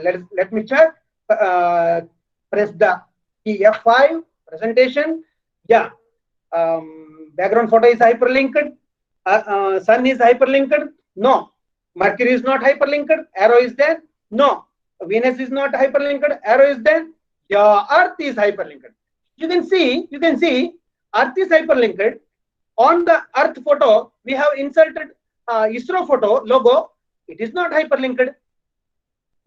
Speaker 9: Let me check. Press the key F5. Presentation. Yeah. Background photo is hyperlinked. Sun is hyperlinked. No. Mercury is not hyperlinked. Arrow is there. No. Venus is not hyperlinked. Arrow is there. Yeah. Earth is hyperlinked. You can see Earth is hyperlinked. On the Earth photo, we have inserted ISRO photo logo. It is not hyperlinked.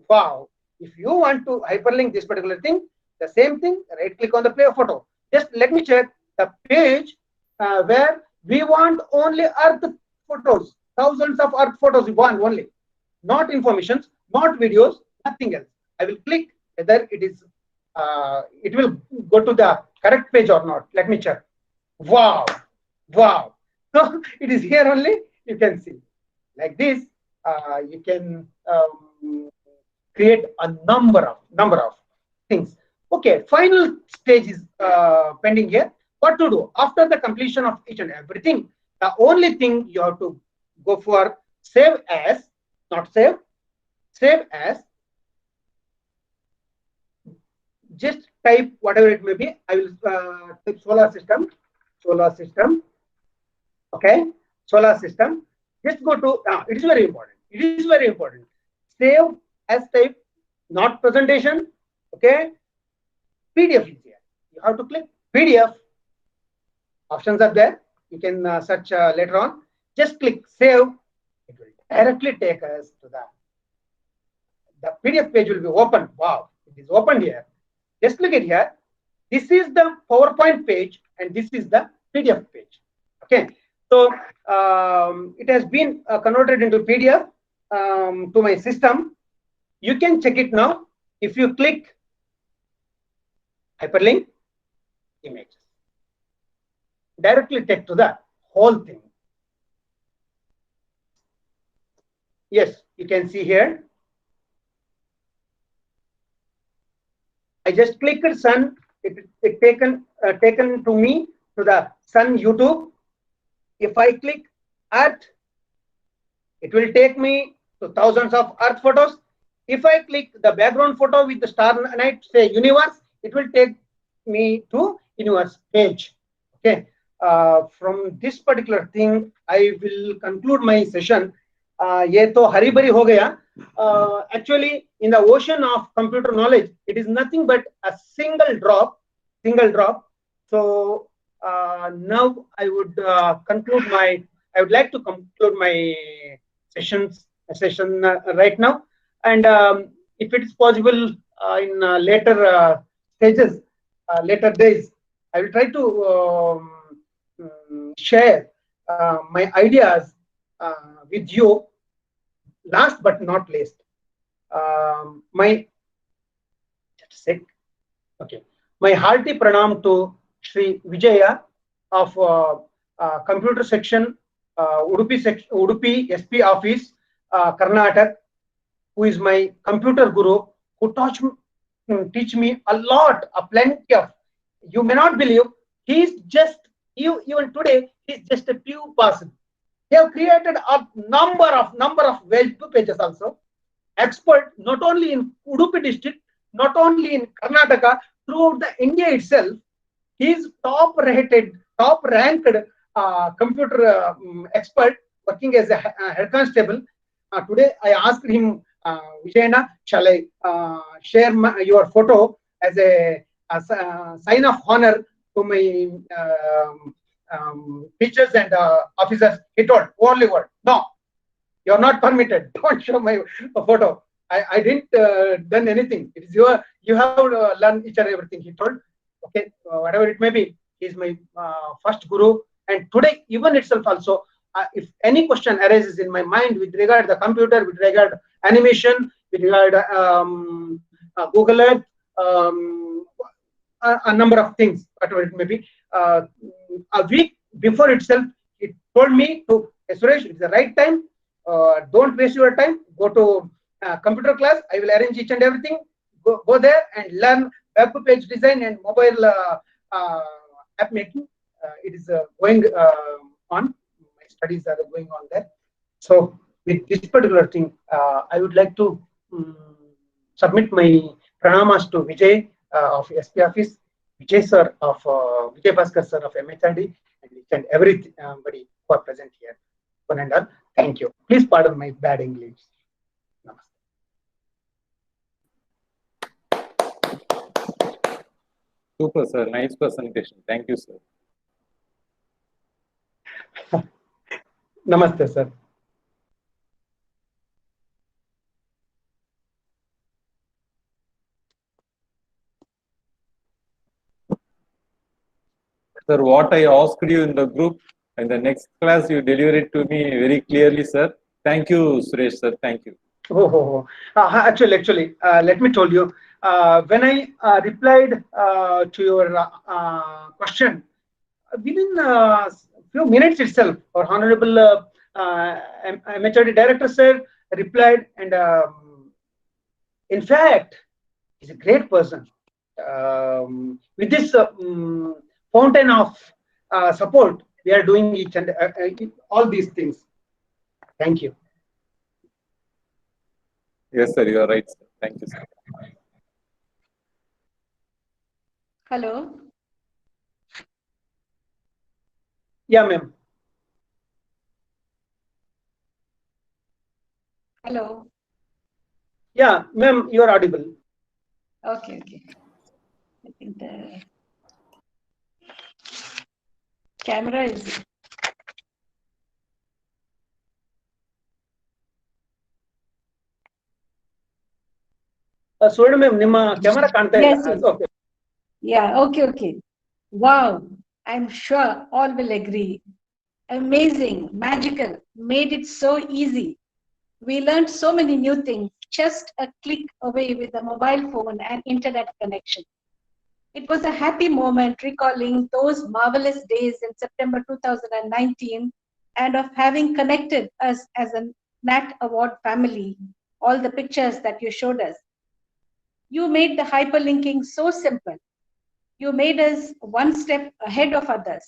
Speaker 9: Wow. If you want to hyperlink this particular thing, the same thing, right click on the play photo. Just let me check the page where we want only Earth photos, thousands of Earth photos we want only, not informations, not videos, nothing else. I will click whether it is, it will go to the correct page or not. Let me check. Wow. Wow. So it is here only. You can see like this. You can create a number of things. Okay, final stage is pending here. What to do after the completion of each and everything? The only thing you have to go for save as, not save, save as. Just type whatever it may be. I will type solar system. Okay, solar system. Just go to, it is very important. It is very important. Save as type, not presentation. Okay, PDF is here. You have to click PDF. Options are there. You can search later on. Just click save. It will directly take us to the PDF page will be open. Wow, it is open here. Just click it here. This is the PowerPoint page and this is the PDF page. Okay, so it has been converted into PDF to my system. You can check it now. If you click hyperlink images, directly take to the whole thing. Yes, you can see here. I just clicked Sun. It taken to me to the Sun YouTube. If I click Earth, it will take me to thousands of Earth photos. If I click the background photo with the star night, say universe, it will take me to universe page. Okay. From this particular thing, I will conclude my session. ये तो हरी भरी हो गया. Actually, in the ocean of computer knowledge, it is nothing but a single drop. So now I would I would like to conclude my session right now. And if it is possible in later stages, later days, I will try to share my ideas with you. Last but not least, my hearty pranam to Sri Vijaya of computer section, Udupi SP office, Karnataka, who is my computer guru, who teach me a lot, plenty of. You may not believe, he is just even today. He is just a few person. They have created a number of web pages also. Expert not only in Udupi district, not only in Karnataka, throughout the India itself. He is top ranked computer expert working as a head constable. Today I asked him, Vijayana, shall I share your photo as a sign of honor to my teachers and officers? He told, only word, no, you're not permitted. Don't show my photo. I didn't done anything. It is you have learned each and everything. He told, Okay, whatever it may be, he is my first guru. And today, even itself also, if any question arises in my mind with regard to the computer, with regard to animation, with regard to Google Earth, a number of things, whatever it may be, a week before itself, it told me to, "Hey, Suresh, it's the right time. Don't waste your time. Go to computer class. I will arrange each and everything. Go there and learn web page design and mobile app making. It is going on. My studies are going on there. So with this particular thing, I would like to submit my pranamas to Vijay of SP Office, Vijay sir of Vijay Bhaskar sir of MHRD, and each and everybody who are present here. One and all, thank you. Please pardon my bad English. Namaste.
Speaker 7: Super, sir. Nice presentation. Thank you, sir.
Speaker 9: Namaste, sir.
Speaker 7: Sir, what I asked you in the group, in the next class, you deliver it to me very clearly, sir. Thank you, Suresh, sir. Thank you.
Speaker 9: Actually, let me tell you, when I replied to your question, within a few minutes itself, our honorable MHRD director sir replied, and in fact, he's a great person. With this fountain of support, we are doing each and all these things. Thank you.
Speaker 7: Yes, sir. You are right, sir. Thank you, sir.
Speaker 2: Hello.
Speaker 9: Yeah, ma'am.
Speaker 2: Hello.
Speaker 9: Yeah, ma'am, you are audible.
Speaker 2: Okay. I think the camera is.
Speaker 9: Sorry, ma'am, ನಿಮ್ಮ camera ಕಾಣ್ತಾ ಇಲ್ಲ.
Speaker 2: Yes.
Speaker 9: Okay.
Speaker 2: Yeah, okay. Wow, I'm sure all will agree. Amazing, magical, made it so easy. We learned so many new things, just a click away with a mobile phone and internet connection. It was a happy moment recalling those marvelous days in September 2019 and of having connected us as a NAT Award family, all the pictures that you showed us. You made the hyperlinking so simple. You made us one step ahead of others.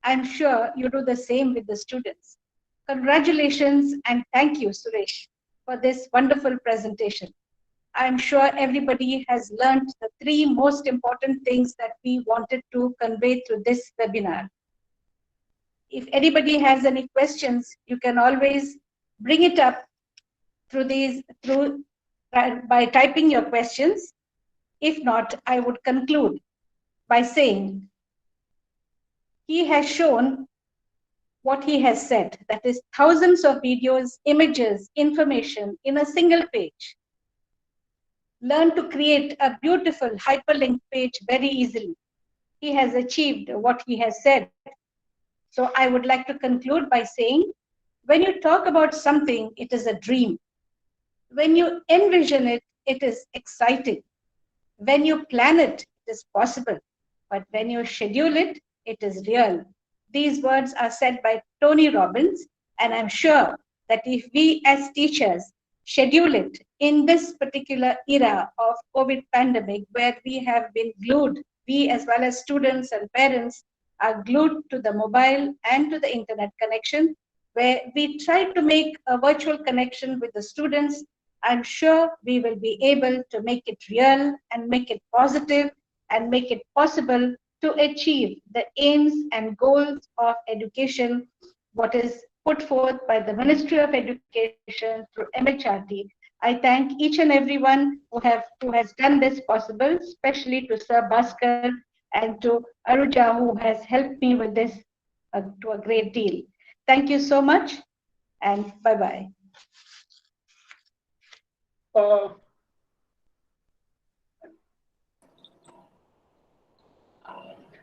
Speaker 2: I'm sure you do the same with the students. Congratulations and thank you, Suresh, for this wonderful presentation. I'm sure everybody has learned the three most important things that we wanted to convey through this webinar. If anybody has any questions, you can always bring it up by typing your questions. If not, I would conclude by saying he has shown what he has said, that is thousands of videos, images, information in a single page. Learn to create a beautiful hyperlink page very easily. He has achieved what he has said. So I would like to conclude by saying, when you talk about something, it is a dream. When you envision it, it is exciting. When you plan it, it is possible. But when you schedule it, it is real. These words are said by Tony Robbins, and I'm sure that if we as teachers schedule it in this particular era of COVID pandemic, where we have been glued, we as well as students and parents are glued to the mobile and to the internet connection, where we try to make a virtual connection with the students, I'm sure we will be able to make it real and make it positive and make it possible to achieve the aims and goals of education, what is put forth by the Ministry of Education through MHRD. I thank each and everyone who has done this possible, especially to Sir Bhaskar and to Aruja, who has helped me with this to a great deal. Thank you so much, and bye-bye.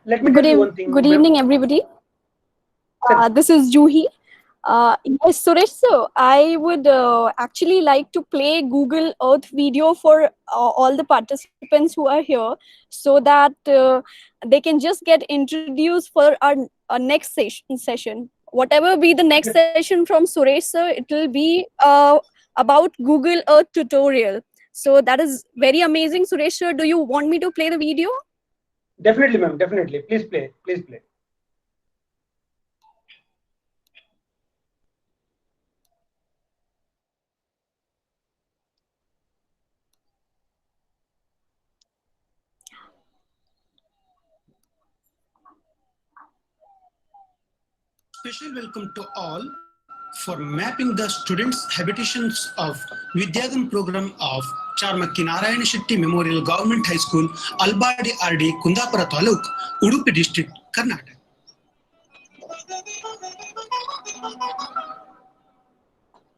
Speaker 9: let me
Speaker 3: Good,
Speaker 9: tell you one thing.
Speaker 3: good evening, everybody. This is Juhi. Yes, Suresh, sir, I would actually like to play Google Earth video for all the participants who are here, so that they can just get introduced for our next session. Whatever be the next session from Suresh, sir, it will be about Google Earth tutorial. So that is very amazing. Suresh, sir, do you want me to play the video?
Speaker 9: Definitely, ma'am. Definitely. Please play. Please play.
Speaker 11: Special welcome to all for mapping the students' habitations of Vidyagam program of Charmakki Narayana Shetty Memorial Government High School, Albadi RD, Kundapura Taluk, Udupi District, Karnataka.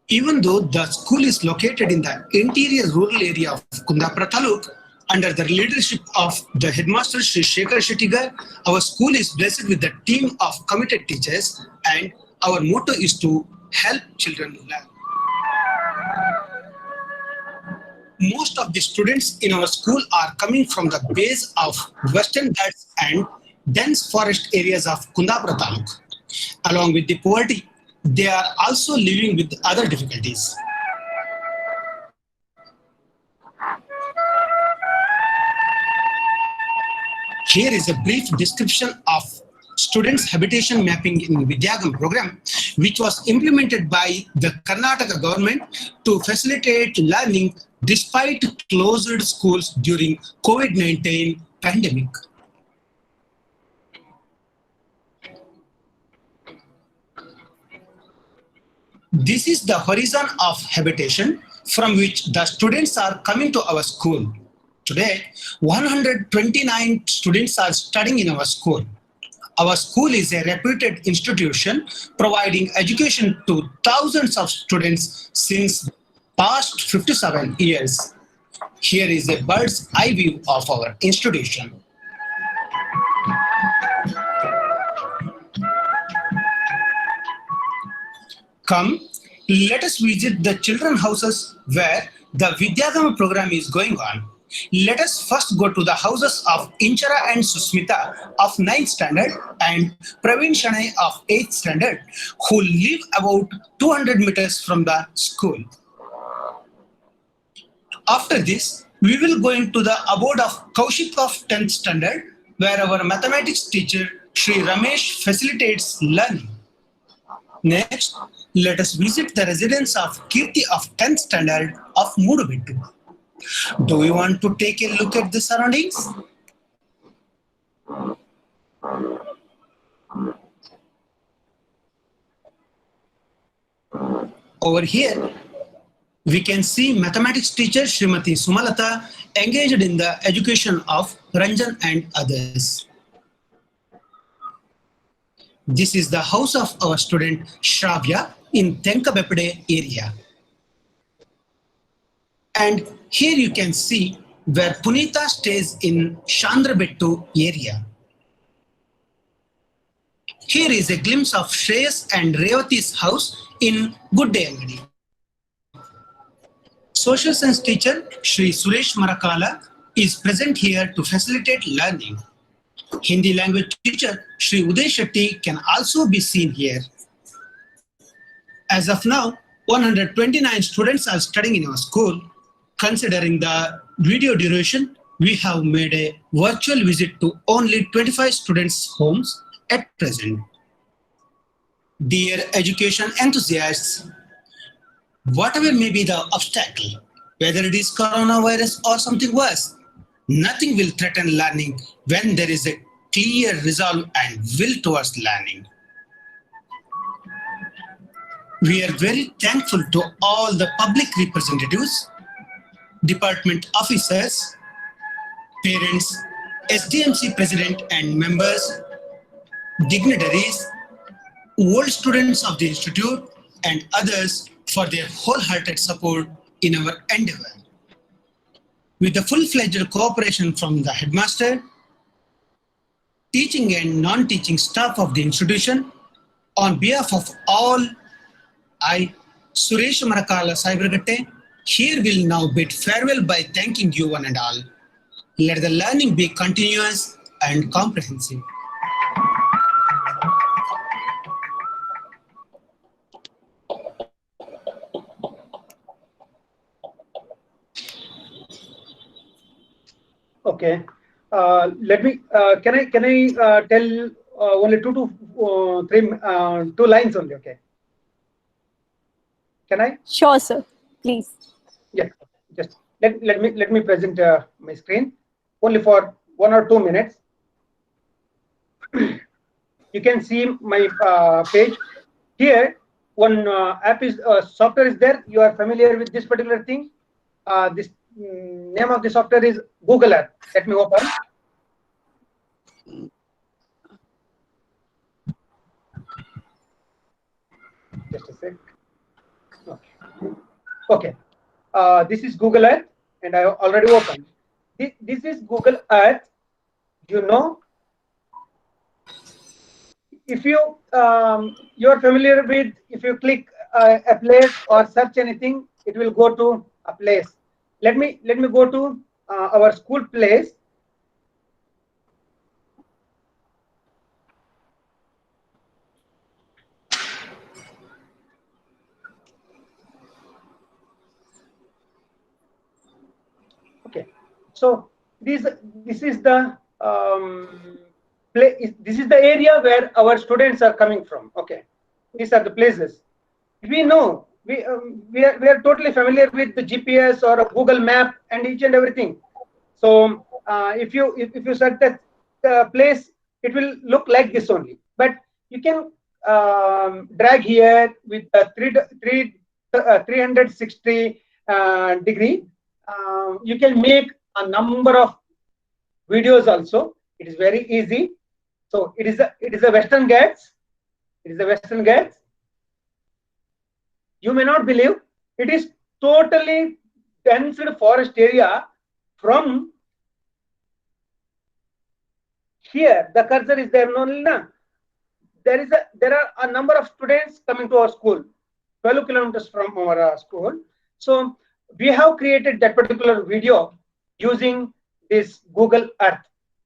Speaker 11: Even though the school is located in the interior rural area of Kundapura Taluk, under the leadership of the headmaster Sri Shekhar Shettigar, our school is blessed with a team of committed teachers, and our motto is to help children learn. Most of the students in our school are coming from the base of Western Ghats and dense forest areas of Kundapura Taluk. Along with the poverty, they are also living with other difficulties. Here is a brief description of students' habitation mapping in Vidyagam program, which was implemented by the Karnataka government to facilitate learning despite closed schools during COVID-19 pandemic. This is the horizon of habitation from which the students are coming to our school. Today, 129 students are studying in our school. Our school is a reputed institution providing education to thousands of students since past 57 years. Here is a bird's eye view of our institution. Come, let us visit the children's houses where the Vidyagam program is going on. Let us first go to the houses of Inchara and Susmita of 9th standard and Praveen Shanai of 8th standard, who live about 200 meters from the school. After this, we will go into the abode of Kaushik of 10th standard, where our mathematics teacher Sri Ramesh facilitates learning. Next, let us visit the residence of Kirti of 10th standard of Mudubittu. Do you want to take a look at the surroundings? Over here, we can see mathematics teacher Srimati Sumalata engaged in the education of Ranjan and others. This is the house of our student Shravya in Tenkabepade area. And here you can see where Punita stays in Chandrabettu area. Here is a glimpse of Shreyas and Revati's house in Guddayangadi. Social science teacher Sri Suresh Marakala is present here to facilitate learning. Hindi language teacher Sri Uday Shetty can also be seen here. As of now, 129 students are studying in our school. Considering the video duration, we have made a virtual visit to only 25 students' homes at present. Dear education enthusiasts, whatever may be the obstacle, whether it is coronavirus or something worse, nothing will threaten learning when there is a clear resolve and will towards learning. We are very thankful to all the public representatives, department officers, parents, SDMC president and members, dignitaries, old students of the institute and others for their wholehearted support in our endeavor. With the full-fledged cooperation from the headmaster, teaching and non-teaching staff of the institution, on behalf of all, I, Suresh Marakala Cybergatte, here will now bid farewell by thanking you one and all. Let the learning be continuous and comprehensive.
Speaker 9: Okay. Let me. Can I tell only two lines only? Okay. Can I?
Speaker 3: Sure, sir. Please.
Speaker 9: Yeah. Just let me present my screen only for 1 or 2 minutes. You can see my page here. One app is software is there. You are familiar with this particular thing. This name of the software is Google Earth. Let me open. Just a sec. Okay. This is Google Earth, and I already opened. This is Google Earth. You know, if you are familiar with, if you click a place or search anything, it will go to a place. Let me go to our school place. Okay, so this is the this is the area where our students are coming from. Okay, these are the places. We know we are totally familiar with the GPS or a Google Map and each and everything. So if you search that place, it will look like this only. But you can drag here with a 360 degree. You can make a number of videos also. It is very easy. So it is a Western Ghats. It is a Western Ghats. You may not believe, it is totally dense forest area. From here, the cursor is there. There are a number of students coming to our school, 12 kilometers from our school. So we have created that particular video using this Google Earth.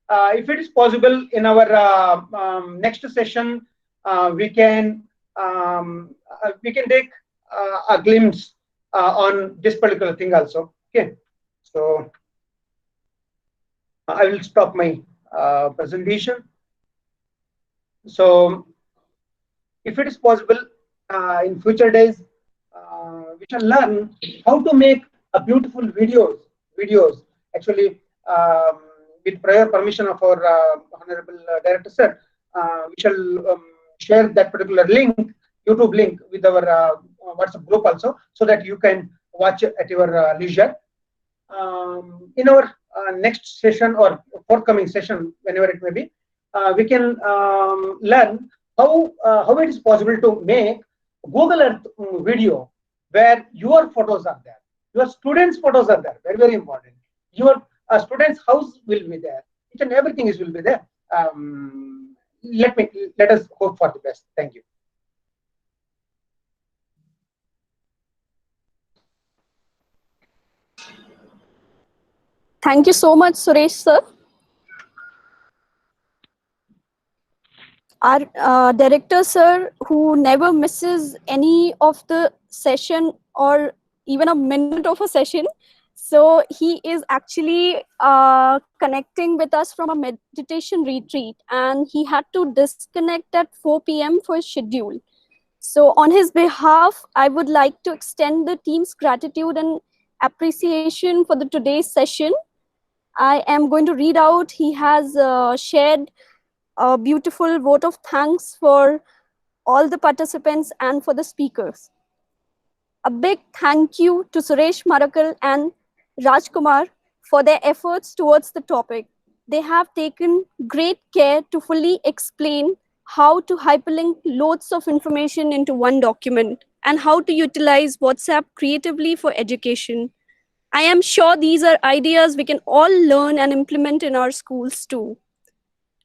Speaker 9: If it is possible, in our next session, we can take a glimpse on this particular thing also. Okay, so I will stop my presentation. So if it is possible, in future days, we shall learn how to make a beautiful videos. Actually, with prior permission of our Honorable Director Sir, we shall share that particular link, YouTube link, with our WhatsApp group also, so that you can watch it at your leisure. In our next session or forthcoming session, whenever it may be, we can learn how it is possible to make Google Earth video where your photos are there, your students' photos are there. Very, very important. Your students' house will be there. Each and everything will be there. Let us hope for the best. Thank you.
Speaker 3: Thank you so much, Suresh sir. Our director sir, who never misses any of the session or even a minute of a session. So he is actually connecting with us from a meditation retreat, and he had to disconnect at 4 p.m. for his schedule. So on his behalf, I would like to extend the team's gratitude and appreciation for the today's session. I am going to read out. He has shared a beautiful vote of thanks for all the participants and for the speakers. A big thank you to Suresh Marakal and Rajkumar for their efforts towards the topic. They have taken great care to fully explain how to hyperlink loads of information into one document and how to utilize WhatsApp creatively for education. I am sure these are ideas we can all learn and implement in our schools too.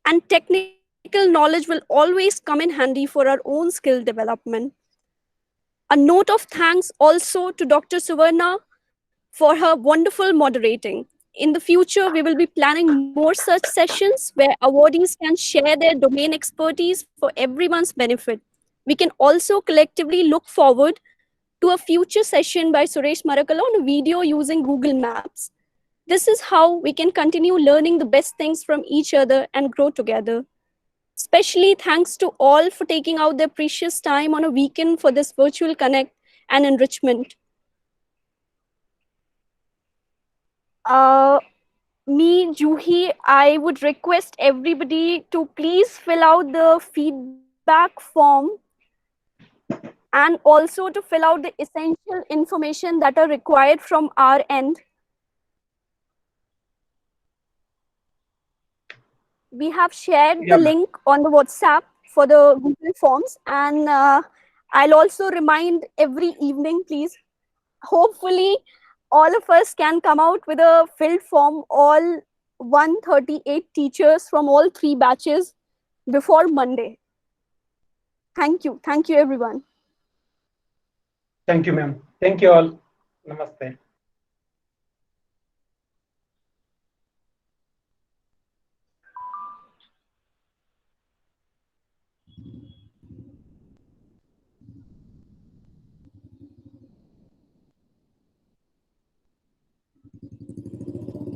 Speaker 3: and technical knowledge will always come in handy for our own skill development. A note of thanks also to Dr. Suvarna for her wonderful moderating. In the future, we will be planning more such sessions where awardees can share their domain expertise for everyone's benefit. We can also collectively look forward to a future session by Suresh Marakala on a video using Google Maps. This is how we can continue learning the best things from each other and grow together. Especially thanks to all for taking out their precious time on a weekend for this virtual connect and enrichment. Me, Juhi, I would request everybody to please fill out the feedback form and also to fill out the essential information that are required from our end. We have shared the link on the WhatsApp for the Google Forms, and I'll also remind every evening, please. Hopefully, all of us can come out with a filled form, all 138 teachers from all 3 batches before Monday. Thank you. Thank you, everyone.
Speaker 9: Thank you, ma'am. Thank you all. Namaste.